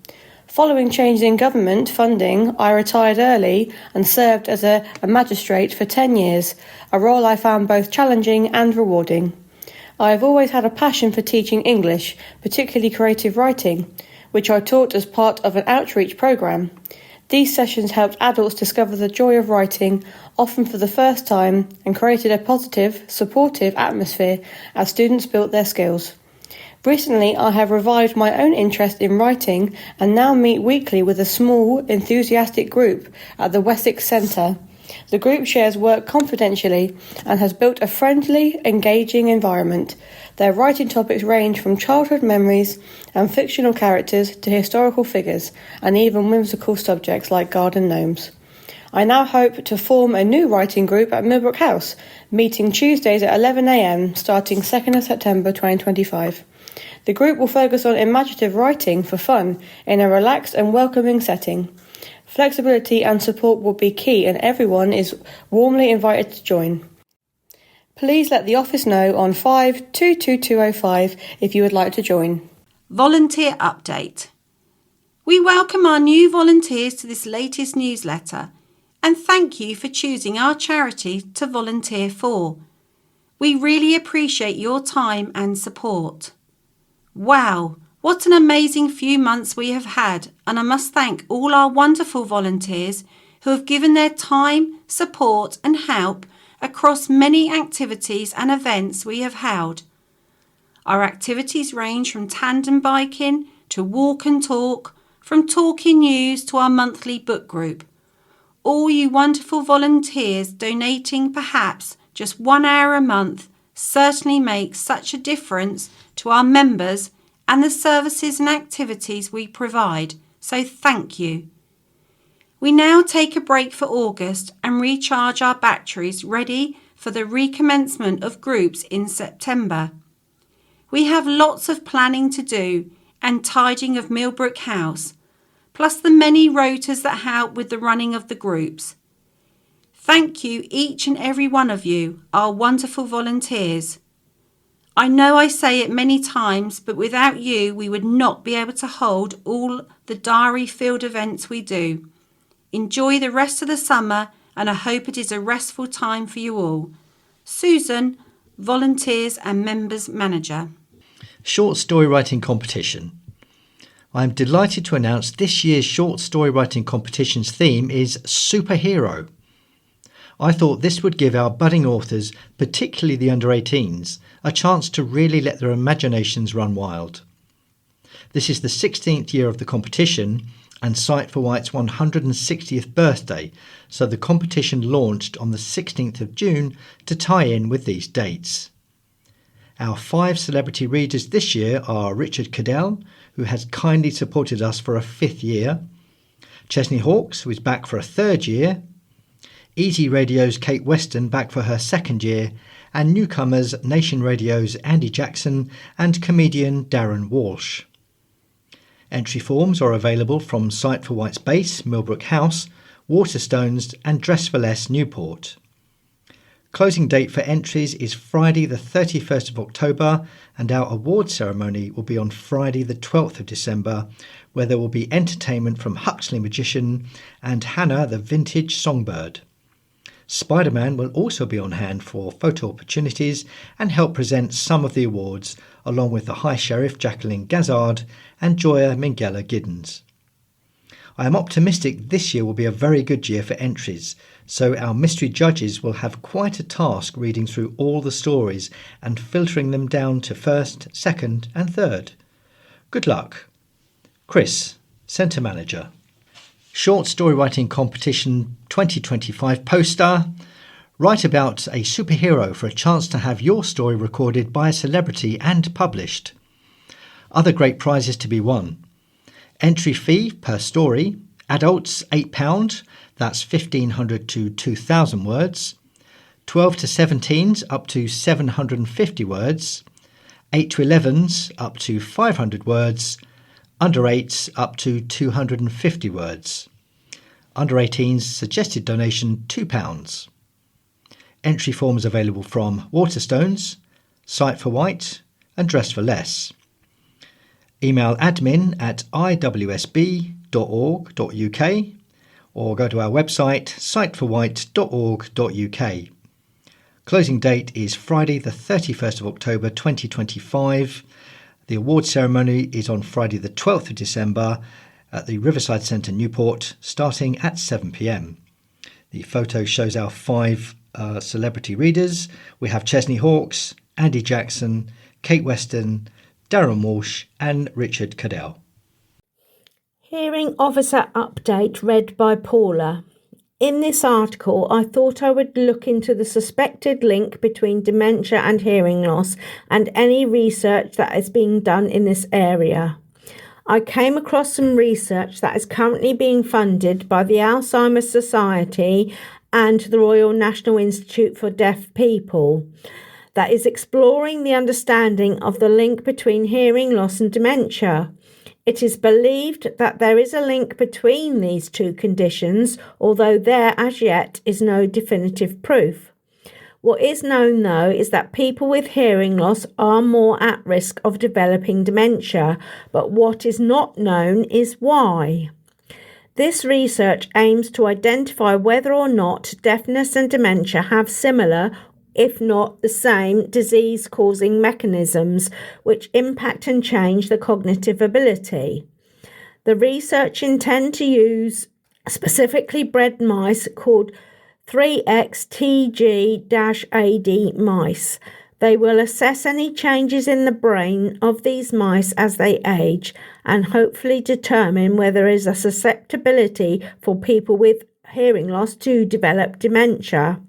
Following changes in government funding, I retired early and served as a magistrate for 10 years, a role I found both challenging and rewarding. I have always had a passion for teaching English, particularly creative writing, which I taught as part of an outreach programme. These sessions helped adults discover the joy of writing, often for the first time, and created a positive, supportive atmosphere as students built their skills. Recently, I have revived my own interest in writing and now meet weekly with a small, enthusiastic group at the Wessex Centre. The group shares work confidentially and has built a friendly, engaging environment. Their writing topics range from childhood memories and fictional characters to historical figures and even whimsical subjects like garden gnomes. I now hope to form a new writing group at Millbrook House, meeting Tuesdays at 11 a.m. starting 2nd of September 2025. The group will focus on imaginative writing for fun in a relaxed and welcoming setting. Flexibility and support will be key and everyone is warmly invited to join. Please let the office know on 522205 if you would like to join. Volunteer update. We welcome our new volunteers to this latest newsletter and thank you for choosing our charity to volunteer for. We really appreciate your time and support. Wow, what an amazing few months we have had, and I must thank all our wonderful volunteers who have given their time, support and help across many activities and events we have held. Our activities range from tandem biking to walk and talk, from talking news to our monthly book group. All you wonderful volunteers donating perhaps just 1 hour a month certainly makes such a difference to our members and the services and activities we provide, so thank you. We now take a break for August and recharge our batteries ready for the recommencement of groups in September. We have lots of planning to do and tidying of Millbrook House, plus the many rotas that help with the running of the groups. Thank you each and every one of you, our wonderful volunteers. I know I say it many times, but without you we would not be able to hold all the diary-filled events we do. Enjoy the rest of the summer and I hope it is a restful time for you all. Susan, Volunteers and Members Manager. Short story writing competition. I am delighted to announce this year's short story writing competition's theme is Superhero. I thought this would give our budding authors, particularly the under-18s, a chance to really let their imaginations run wild. This is the 16th year of the competition and Sight for White's 160th birthday, so the competition launched on the 16th of June to tie in with these dates. Our 5 celebrity readers this year are Richard Cadell, who has kindly supported us for a 5th year, Chesney Hawkes, who is back for a 3rd year, Easy Radio's Kate Weston back for her 2nd year, and newcomers Nation Radio's Andy Jackson and comedian Darren Walsh. Entry forms are available from Sight for White's base, Millbrook House, Waterstones and Dress for Less, Newport. Closing date for entries is Friday the 31st of October and our award ceremony will be on Friday the 12th of December, where there will be entertainment from Huxley Magician and Hannah the Vintage Songbird. Spider-Man will also be on hand for photo opportunities and help present some of the awards, along with the High Sheriff Jacqueline Gazzard and Joya Minghella Giddens. I am optimistic this year will be a very good year for entries, so our mystery judges will have quite a task reading through all the stories and filtering them down to 1st, 2nd and 3rd. Good luck. Chris, Centre Manager. Short Story Writing Competition 2025 poster. Write about a superhero for a chance to have your story recorded by a celebrity and published. Other great prizes to be won. Entry fee per story. Adults £8, that's 1,500 to 2,000 words. 12 to 17s up to 750 words. 8 to 11s up to 500 words. Under 8s up to 250 words. Under 18s suggested donation £2. Entry forms available from Waterstones, Sight for White and Dress for Less. Email admin at iwsb.org.uk or go to our website sightforwhite.org.uk. Closing date is Friday the 31st of October 2025. The award ceremony is on Friday the 12th of December at the Riverside Centre, Newport, starting at 7 p.m. The photo shows our 5 celebrity readers. We have Chesney Hawkes, Andy Jackson, Kate Weston, Darren Walsh and Richard Cadell. Hearing Officer Update read by Paula. In this article, I thought I would look into the suspected link between dementia and hearing loss and any research that is being done in this area. I came across some research that is currently being funded by the Alzheimer's Society and the Royal National Institute for Deaf People that is exploring the understanding of the link between hearing loss and dementia. It is believed that there is a link between these two conditions, although there as yet is no definitive proof. What is known, though, is that people with hearing loss are more at risk of developing dementia, but what is not known is why. This research aims to identify whether or not deafness and dementia have similar, if not the same, disease-causing mechanisms which impact and change the cognitive ability. The research intends to use specifically bred mice called 3XTG-AD mice. They will assess any changes in the brain of these mice as they age and hopefully determine whether there is a susceptibility for people with hearing loss to develop dementia.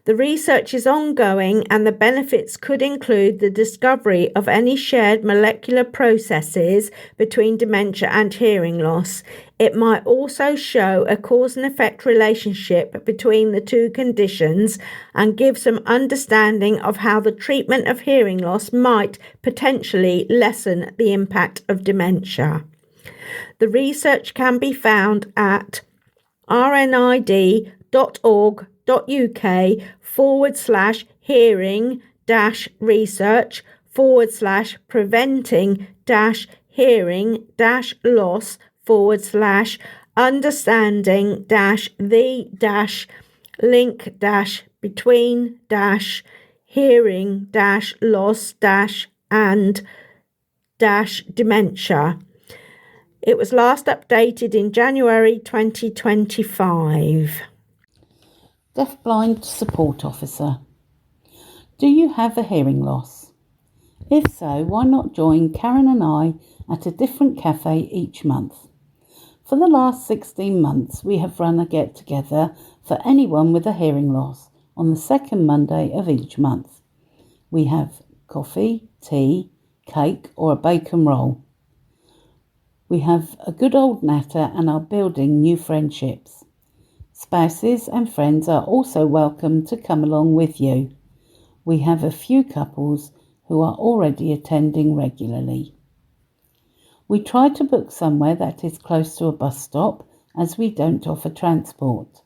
The research is ongoing and the benefits could include the discovery of any shared molecular processes between dementia and hearing loss. It might also show a cause and effect relationship between the two conditions and give some understanding of how the treatment of hearing loss might potentially lessen the impact of dementia. The research can be found at rni.org.uk/hearing-research/understanding-the-link-between-hearing-loss/and-dementia. It was last updated in January 2025. Deafblind Support Officer. Do you have a hearing loss? If so, why not join Karen and I at a different cafe each month? For the last 16 months, we have run a get-together for anyone with a hearing loss on the second Monday of each month. We have coffee, tea, cake or a bacon roll. We have a good old natter and are building new friendships. Spouses and friends are also welcome to come along with you. We have a few couples who are already attending regularly. We try to book somewhere that is close to a bus stop as we don't offer transport.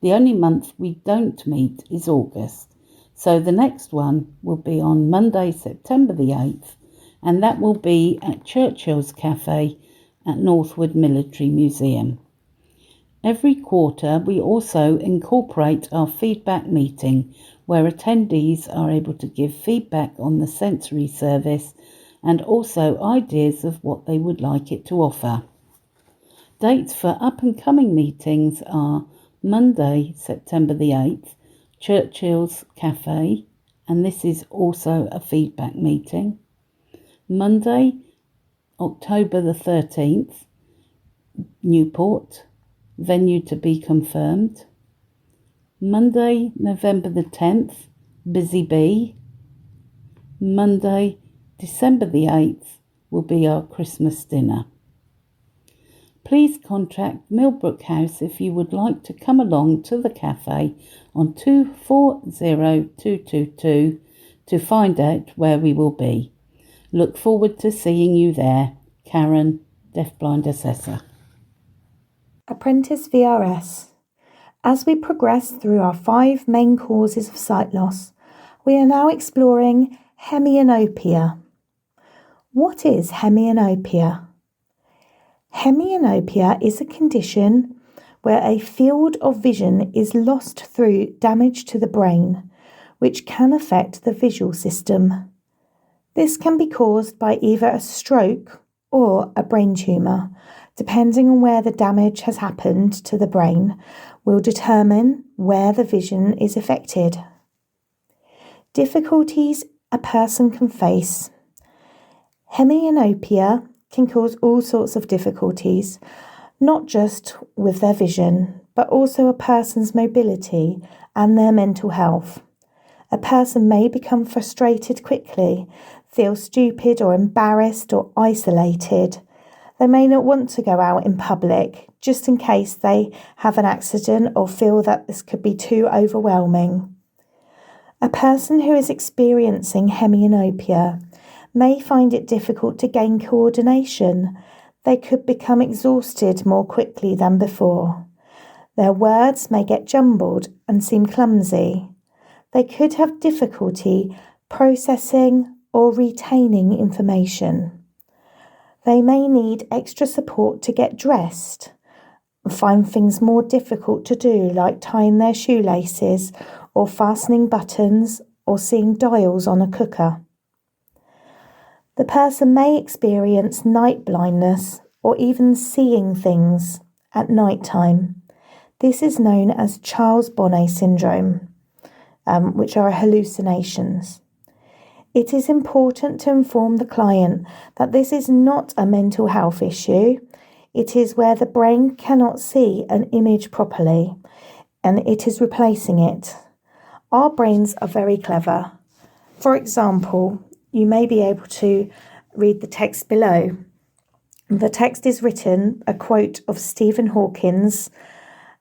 The only month we don't meet is August, so the next one will be on Monday, September the 8th, and that will be at Churchill's Cafe at Northwood Military Museum. Every quarter we also incorporate our feedback meeting where attendees are able to give feedback on the sensory service and also ideas of what they would like it to offer. Dates for up and coming meetings are Monday, September the 8th, Churchill's Cafe, and this is also a feedback meeting. Monday, October the 13th, Newport, venue to be confirmed. Monday, November the 10th, Busy Bee. Monday, December the 8th will be our Christmas dinner. Please contact Millbrook House if you would like to come along to the cafe on 240222 to find out where we will be. Look forward to seeing you there. Karen, Deafblind Assessor. Apprentice VRS. As we progress through our 5 main causes of sight loss, we are now exploring hemianopia. What is hemianopia? Hemianopia is a condition where a field of vision is lost through damage to the brain, which can affect the visual system. This can be caused by either a stroke or a brain tumour, depending on where the damage has happened to the brain, will determine where the vision is affected. Difficulties a person can face. Hemianopia can cause all sorts of difficulties, not just with their vision, but also a person's mobility and their mental health. A person may become frustrated quickly, feel stupid or embarrassed or isolated. They may not want to go out in public, just in case they have an accident or feel that this could be too overwhelming. A person who is experiencing hemianopia may find it difficult to gain coordination. They could become exhausted more quickly than before. Their words may get jumbled and seem clumsy. They could have difficulty processing or retaining information. They may need extra support to get dressed, find things more difficult to do, like tying their shoelaces or fastening buttons or seeing dials on a cooker. The person may experience night blindness or even seeing things at night time. This is known as Charles Bonnet syndrome, which are hallucinations. It is important to inform the client that this is not a mental health issue. It is where the brain cannot see an image properly, and it is replacing it. Our brains are very clever. For example, you may be able to read the text below. The text is written, a quote of Stephen Hawkins.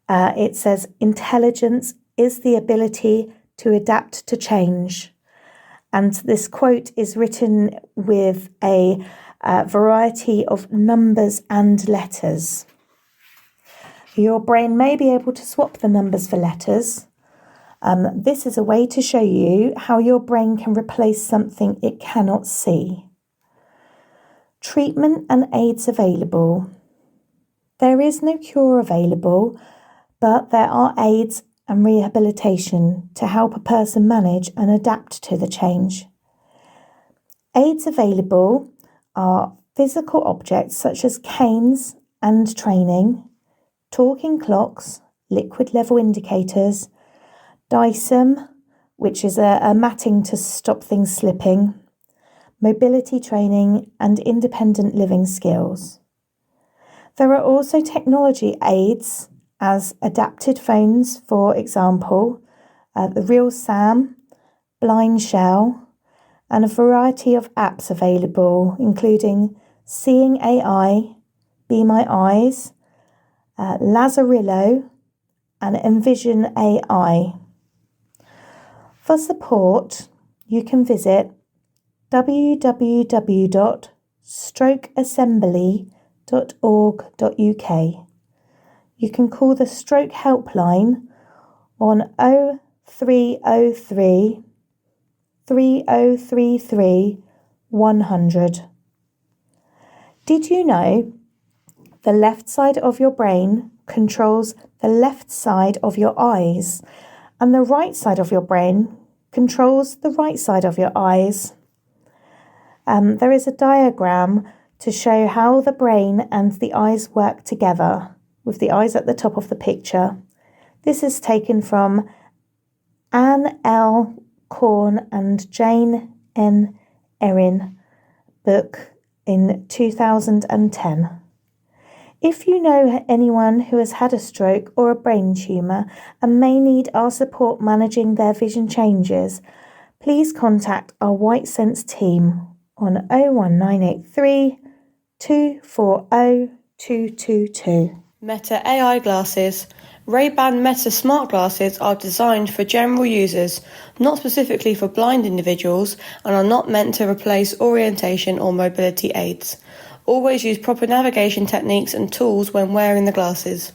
It says, "Intelligence is the ability to adapt to change." And this quote is written with a variety of numbers and letters. Your brain may be able to swap the numbers for letters. This is a way to show you how your brain can replace something it cannot see. Treatment and aids available. There is no cure available, but there are aids and rehabilitation to help a person manage and adapt to the change. Aids available are physical objects such as canes and training, talking clocks, liquid level indicators, DISOM, which is a matting to stop things slipping, mobility training and independent living skills. There are also technology aids as adapted phones, for example, the Real Sam, Blind Shell, and a variety of apps available, including Seeing AI, Be My Eyes, Lazarillo, and Envision AI. For support, you can visit www.strokeassembly.org.uk. You can call the Stroke Helpline on 0303 3033 100. Did you know the left side of your brain controls the left side of your eyes, and the right side of your brain controls the right side of your eyes? There is a diagram to show how the brain and the eyes work together, with the eyes at the top of the picture. This is taken from Anne L. Korn and Jane N. Erin book in 2010. If you know anyone who has had a stroke or a brain tumour and may need our support managing their vision changes, please contact our White Sense team on 01983 240 222. Meta AI glasses. Ray-Ban Meta smart glasses are designed for general users, not specifically for blind individuals, and are not meant to replace orientation or mobility aids. Always use proper navigation techniques and tools when wearing the glasses.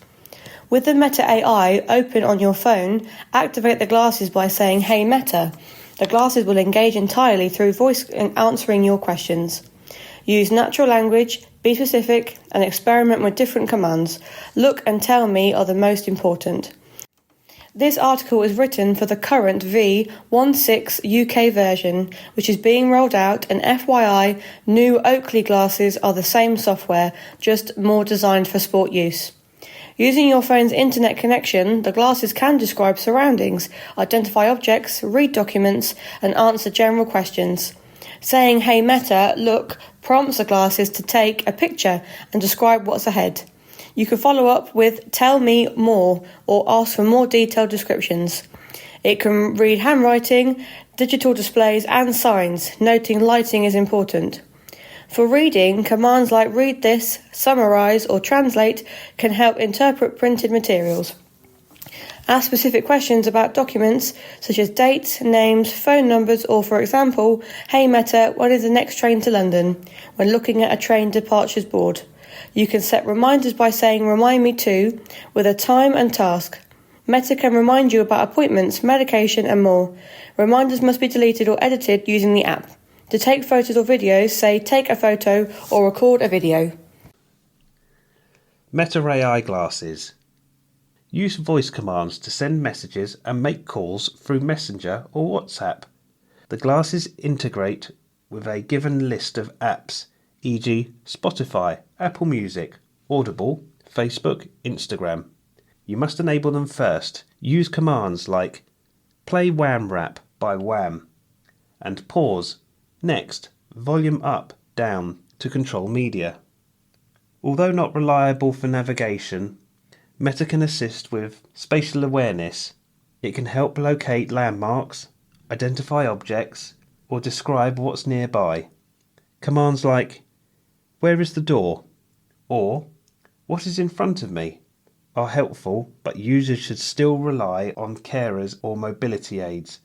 With the Meta AI open on your phone, activate the glasses by saying, "Hey Meta." The glasses will engage entirely through voice and answering your questions. Use natural language, be specific, and experiment with different commands. Look and tell me are the most important. This article is written for the current V16 UK version, which is being rolled out, and FYI, new Oakley glasses are the same software, just more designed for sport use. Using your phone's internet connection, the glasses can describe surroundings, identify objects, read documents, and answer general questions. Saying, "Hey Meta, look," prompts the glasses to take a picture and describe what's ahead. You can follow up with "Tell me more" or ask for more detailed descriptions. It can read handwriting, digital displays and signs, noting lighting is important. For reading, commands like "read this," "summarise" or "translate" can help interpret printed materials. Ask specific questions about documents such as dates, names, phone numbers, or for example, "Hey Meta, when is the next train to London?" when looking at a train departures board. You can set reminders by saying "remind me to" with a time and task. Meta can remind you about appointments, medication and more. Reminders must be deleted or edited using the app. To take photos or videos, say "take a photo" or "record a video." Meta AI glasses. Use voice commands to send messages and make calls through Messenger or WhatsApp. The glasses integrate with a given list of apps, e.g. Spotify, Apple Music, Audible, Facebook, Instagram. You must enable them first. Use commands like "play Wham Rap" by Wham and "pause, next, volume up, down" to control media. Although not reliable for navigation, Meta can assist with spatial awareness. It can help locate landmarks, identify objects, or describe what's nearby. Commands like "where is the door?" or "what is in front of me?" are helpful, but users should still rely on carers or mobility aids.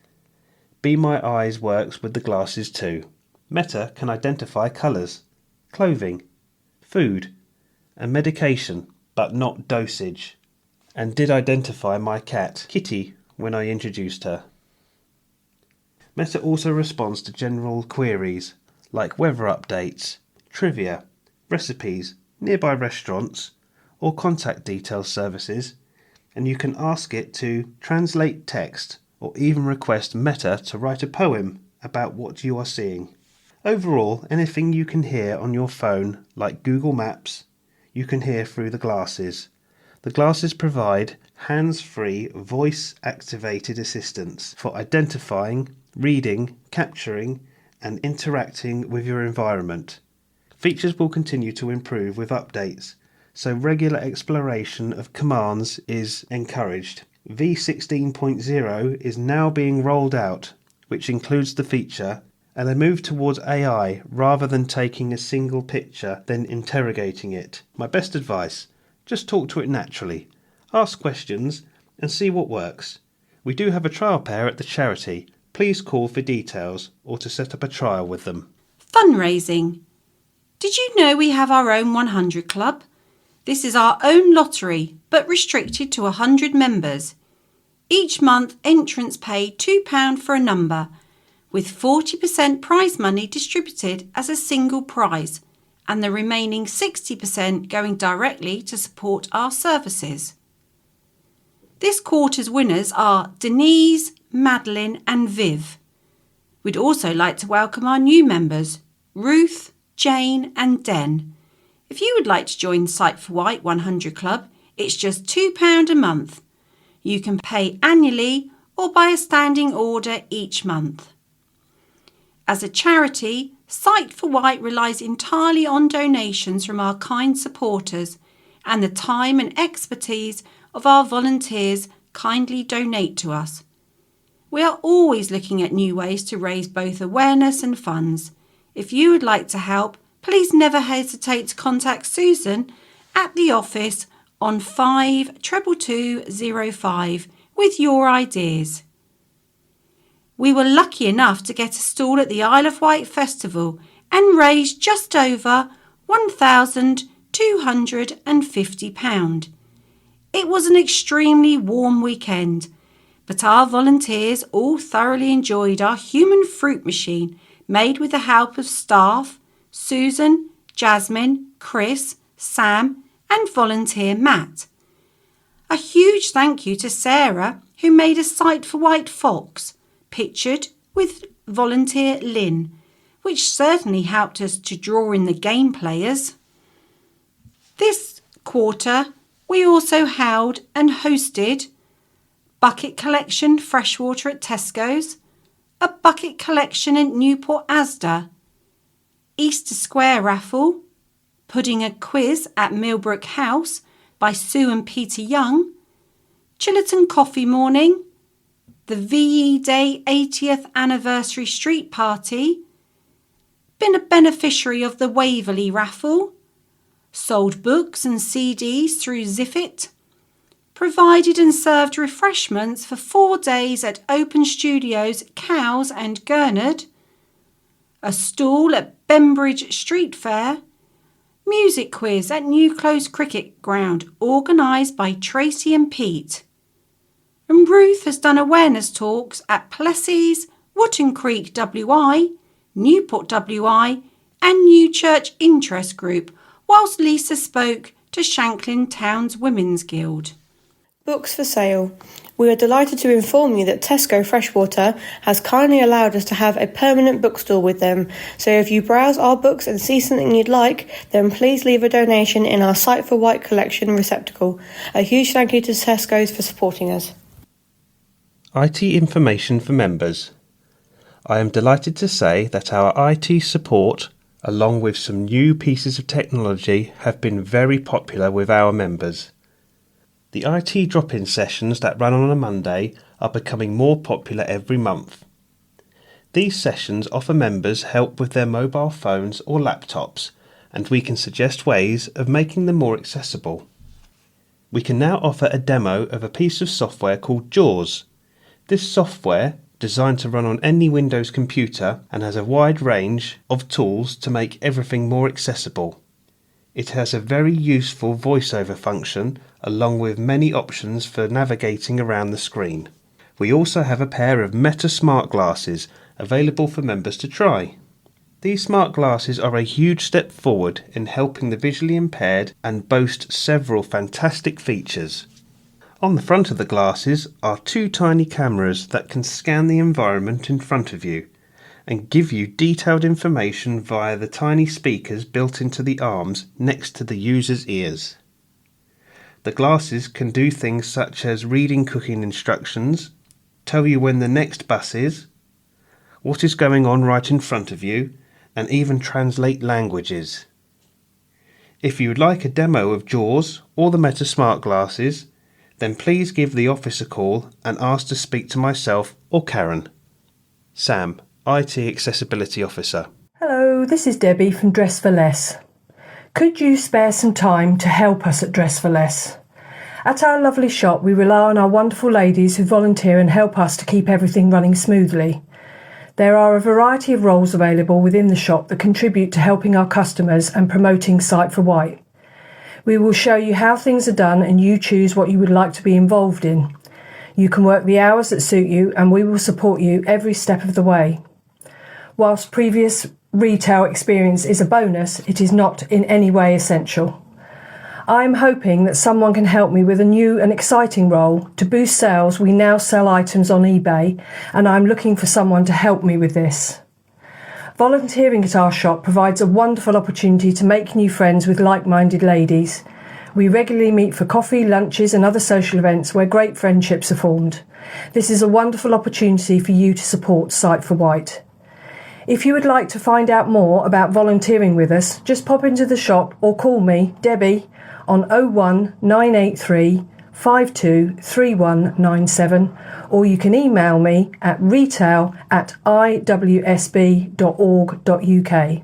Be My Eyes works with the glasses too. Meta can identify colours, clothing, food, and medication, but not dosage, and did identify my cat, Kitty, when I introduced her. Meta also responds to general queries like weather updates, trivia, recipes, nearby restaurants, or contact details services, and you can ask it to translate text or even request Meta to write a poem about what you are seeing. Overall, anything you can hear on your phone, like Google Maps, you can hear through the glasses. The glasses provide hands-free, voice-activated assistance for identifying, reading, capturing, and interacting with your environment. Features will continue to improve with updates, so regular exploration of commands is encouraged. V16.0 is now being rolled out, which includes the feature and a move towards AI rather than taking a single picture then interrogating it. My best advice, just talk to it naturally, ask questions and see what works. We do have a trial pair at the charity. Please call for details or to set up a trial with them. Fundraising. Did you know we have our own 100 Club? This is our own lottery, but restricted to 100 members. Each month, entrants pay £2 for a number, with 40% prize money distributed as a single prize, and the remaining 60% going directly to support our services. This quarter's winners are Denise, Madeline and Viv. We'd also like to welcome our new members, Ruth, Jane and Den. If you would like to join Sight for White 100 Club, it's just £2 a month. You can pay annually or by a standing order each month. As a charity, Sight for White relies entirely on donations from our kind supporters and the time and expertise of our volunteers kindly donate to us. We are always looking at new ways to raise both awareness and funds. If you would like to help, please never hesitate to contact Susan at the office on 52205 with your ideas. We were lucky enough to get a stall at the Isle of Wight Festival and raised just over £1,250. It was an extremely warm weekend, but our volunteers all thoroughly enjoyed our human fruit machine made with the help of staff, Susan, Jasmine, Chris, Sam and volunteer Matt. A huge thank you to Sarah, who made a Sight for White fox, pictured with volunteer Lynn, which certainly helped us to draw in the game players. This quarter, we also held and hosted bucket collection freshwater at Tesco's, a bucket collection at Newport Asda, Easter Square raffle, Pudding a Quiz at Millbrook House by Sue and Peter Young, Chillerton Coffee Morning, the VE Day 80th Anniversary Street Party, been a beneficiary of the Waverley raffle, sold books and CDs through Ziffit, provided and served refreshments for 4 days at Open Studios, Cowes and Gurnard, a stall at Bembridge Street Fair, music quiz at New Close Cricket Ground organised by Tracy and Pete. And Ruth has done awareness talks at Plesseys, Wootton Creek WI, Newport WI and New Church Interest Group, whilst Lisa spoke to Shanklin Towns Women's Guild. Books for sale. We are delighted to inform you that Tesco Freshwater has kindly allowed us to have a permanent bookstore with them, so if you browse our books and see something you'd like, then please leave a donation in our Sight for White collection receptacle. A huge thank you to Tesco's for supporting us. IT information for members. I am delighted to say that our IT support, along with some new pieces of technology, have been very popular with our members. The IT drop-in sessions that run on a Monday are becoming more popular every month. These sessions offer members help with their mobile phones or laptops, and we can suggest ways of making them more accessible. We can now offer a demo of a piece of software called JAWS. This software, designed to run on any Windows computer and has a wide range of tools to make everything more accessible. It has a very useful voiceover function along with many options for navigating around the screen. We also have a pair of Meta smart glasses available for members to try. These smart glasses are a huge step forward in helping the visually impaired and boast several fantastic features. On the front of the glasses are 2 tiny cameras that can scan the environment in front of you and give you detailed information via the tiny speakers built into the arms next to the user's ears. The glasses can do things such as reading cooking instructions, tell you when the next bus is, what is going on right in front of you, and even translate languages. If you would like a demo of JAWS or the Meta Smart Glasses, then please give the office a call and ask to speak to myself or Karen. Sam, IT Accessibility Officer. Hello, this is Debbie from Dress for Less. Could you spare some time to help us at Dress for Less? At our lovely shop, we rely on our wonderful ladies who volunteer and help us to keep everything running smoothly. There are a variety of roles available within the shop that contribute to helping our customers and promoting Sight for White. We will show you how things are done and you choose what you would like to be involved in. You can work the hours that suit you and we will support you every step of the way. Whilst previous retail experience is a bonus, it is not in any way essential. I'm hoping that someone can help me with a new and exciting role. To boost sales, we now sell items on eBay, and I'm looking for someone to help me with this. Volunteering at our shop provides a wonderful opportunity to make new friends with like-minded ladies. We regularly meet for coffee, lunches and other social events where great friendships are formed. This is a wonderful opportunity for you to support Sight for White. If you would like to find out more about volunteering with us, just pop into the shop or call me, Debbie, on 01983 523197, or you can email me at retail@iwsb.org.uk.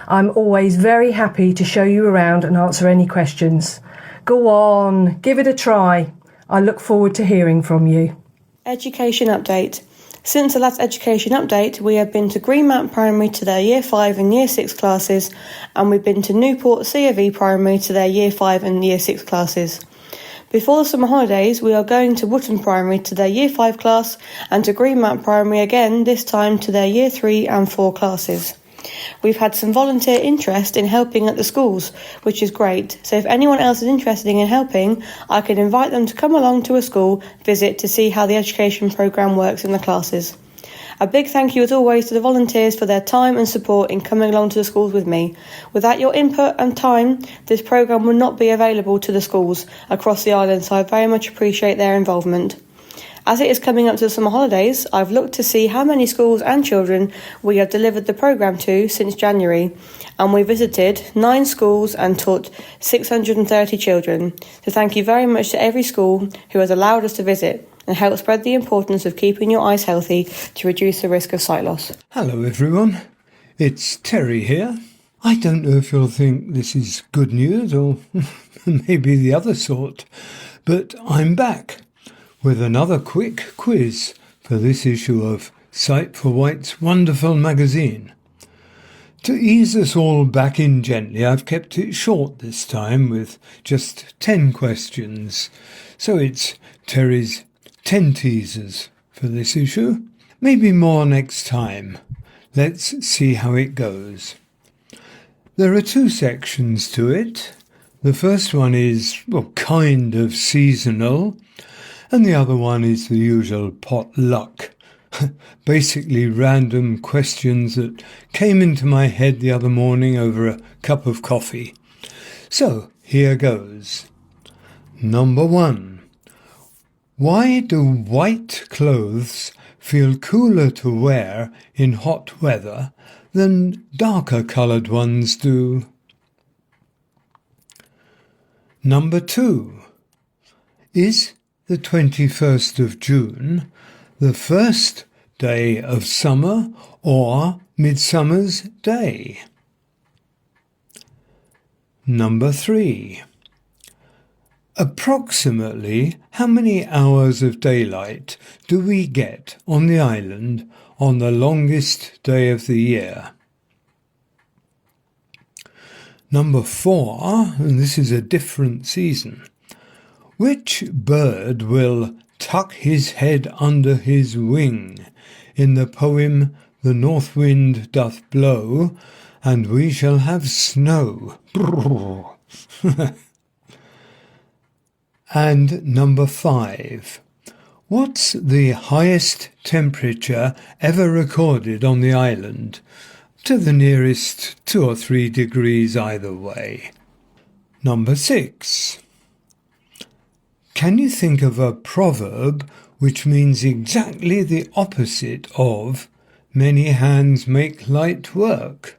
I'm always very happy to show you around and answer any questions. Go on, give it a try. I look forward to hearing from you. Education update. Since the last education update, we have been to Greenmount Primary to their Year 5 and Year 6 classes, and we've been to Newport CFE Primary to their Year 5 and Year 6 classes. Before the summer holidays, we are going to Wootton Primary to their Year 5 class and to Greenmount Primary again, this time to their Year 3 and 4 classes. We've had some volunteer interest in helping at the schools, which is great, so if anyone else is interested in helping, I can invite them to come along to a school visit to see how the education programme works in the classes. A big thank you as always to the volunteers for their time and support in coming along to the schools with me. Without your input and time, this programme would not be available to the schools across the island, so I very much appreciate their involvement. As it is coming up to the summer holidays, I've looked to see how many schools and children we have delivered the programme to since January, and we visited 9 schools and taught 630 children. So thank you very much to every school who has allowed us to visit and help spread the importance of keeping your eyes healthy to reduce the risk of sight loss. Hello everyone, it's Terry here. I don't know if you'll think this is good news or maybe the other sort, but I'm back with another quick quiz for this issue of Sight for White's wonderful magazine. To ease us all back in gently, I've kept it short this time with just 10 questions. So it's Terry's 10 teasers for this issue. Maybe more next time. Let's see how it goes. There are 2 sections to it. The first one is, well, kind of seasonal, and the other one is the usual potluck. Basically random questions that came into my head the other morning over a cup of coffee. So, here goes. Number 1. Why do white clothes feel cooler to wear in hot weather than darker coloured ones do? Number 2. Is the 21st of June the first day of summer or Midsummer's Day? Number 3. Approximately how many hours of daylight do we get on the island on the longest day of the year? Number 4, and this is a different season. Which bird will tuck his head under his wing in the poem The North Wind Doth Blow, and We Shall Have Snow? And number 5. What's the highest temperature ever recorded on the island? To the nearest 2 or 3 degrees either way. Number 6. Can you think of a proverb which means exactly the opposite of many hands make light work?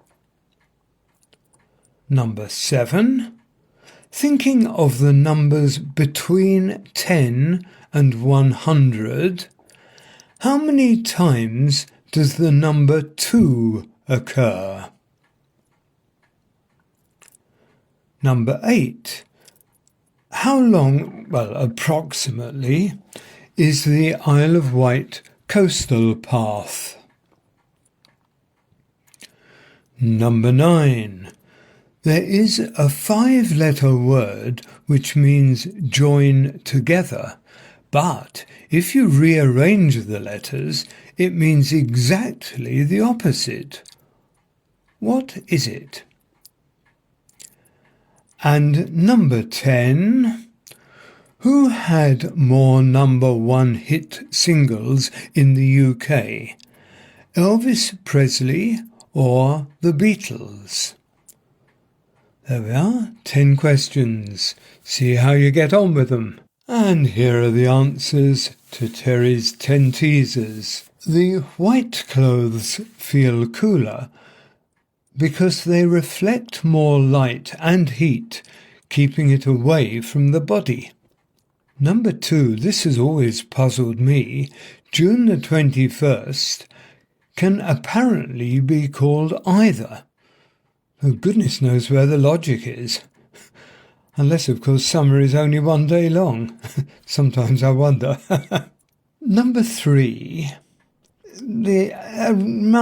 Number 7. Thinking of the numbers between 10 and 100, how many times does the number 2 occur? Number 8. How long, well, approximately, is the Isle of Wight coastal path? Number 9. There is a 5-letter word which means join together, but if you rearrange the letters, it means exactly the opposite. What is it? And number 10. Who had more number 1 hit singles in the UK? Elvis Presley or the Beatles? There we are, 10 questions. See how you get on with them. And here are the answers to Terry's 10 teasers. The white clothes feel cooler because they reflect more light and heat, keeping it away from the body. Number 2, this has always puzzled me. June the 21st can apparently be called either. Oh, goodness knows where the logic is. Unless, of course, summer is only 1 day long. Sometimes I wonder. Number 3. The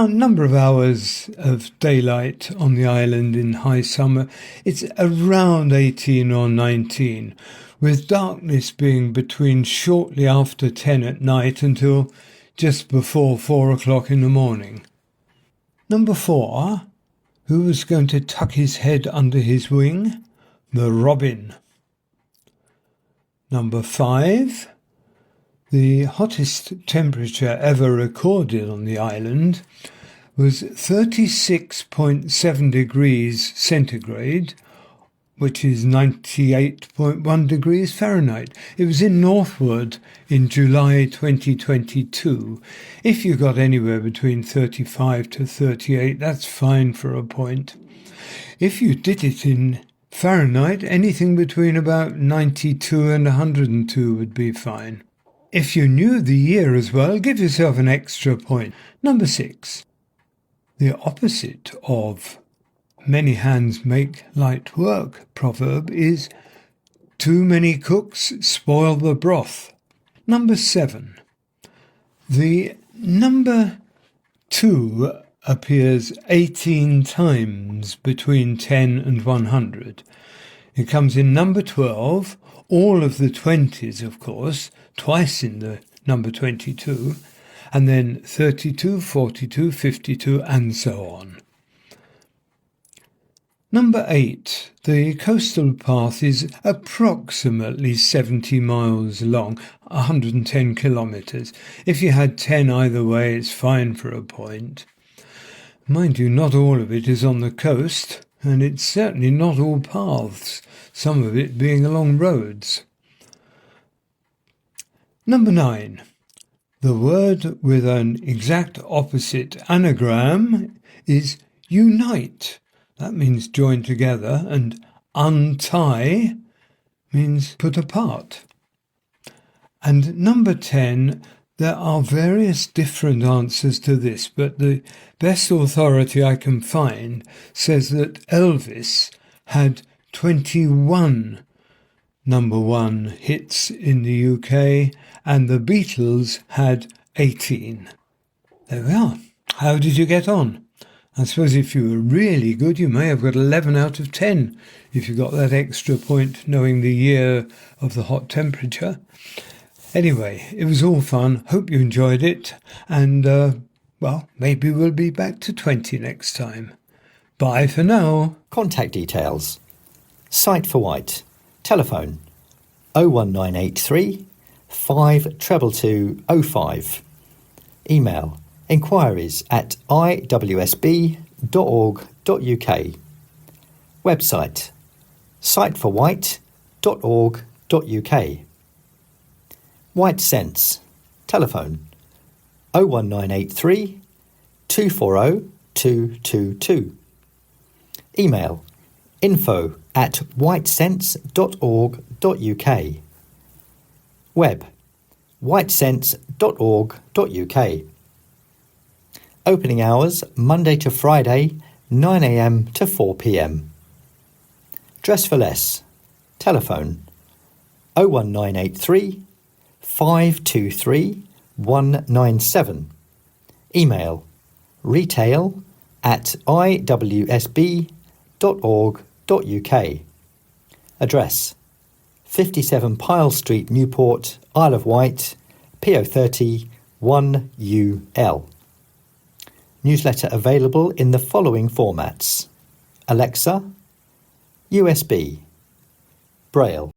number of hours of daylight on the island in high summer, it's around 18 or 19, with darkness being between shortly after 10 at night until just before 4 o'clock in the morning. Number 4. Who was going to tuck his head under his wing? The robin. Number 5. The hottest temperature ever recorded on the island was 36.7 degrees centigrade, which is 98.1 degrees Fahrenheit. It was in Northwood in July 2022. If you got anywhere between 35 to 38, that's fine for a point. If you did it in Fahrenheit, anything between about 92 and 102 would be fine. If you knew the year as well, give yourself an extra point. Number 6. The opposite of many hands make light work proverb is too many cooks spoil the broth. Number 7. The number 2 appears 18 times between 10 and 100. It comes in number 12, all of the 20s, of course, twice in the number 22, and then 32, 42, 52, and so on. Number 8. The coastal path is approximately 70 miles long, 110 kilometres. If you had 10 either way, it's fine for a point. Mind you, not all of it is on the coast, and it's certainly not all paths, some of it being along roads. Number 9. The word with an exact opposite anagram is unite. That means join together, and untie means put apart. And number 10, there are various different answers to this, but the best authority I can find says that Elvis had 21 number 1 hits in the UK, and the Beatles had 18. There we are. How did you get on? I suppose if you were really good, you may have got 11 out of 10 if you got that extra point knowing the year of the hot temperature. Anyway, it was all fun. Hope you enjoyed it. And, well, maybe we'll be back to 20 next time. Bye for now. Contact details. Site for White. Telephone 01983 52205. Email inquiries@iwsb.org.uk. Website siteforwhite.org.uk. White Sense. Telephone 01983 240 222. Email info@whitesense.org.uk. Web whitesense.org.uk. Opening hours Monday to Friday 9 a.m. to 4 p.m. Dress for Less. Telephone 01983 523 197. Email retail@iwsb.org.uk. Address 57 Pyle Street, Newport, Isle of Wight, PO30 1UL. Newsletter available in the following formats: Alexa, USB, Braille.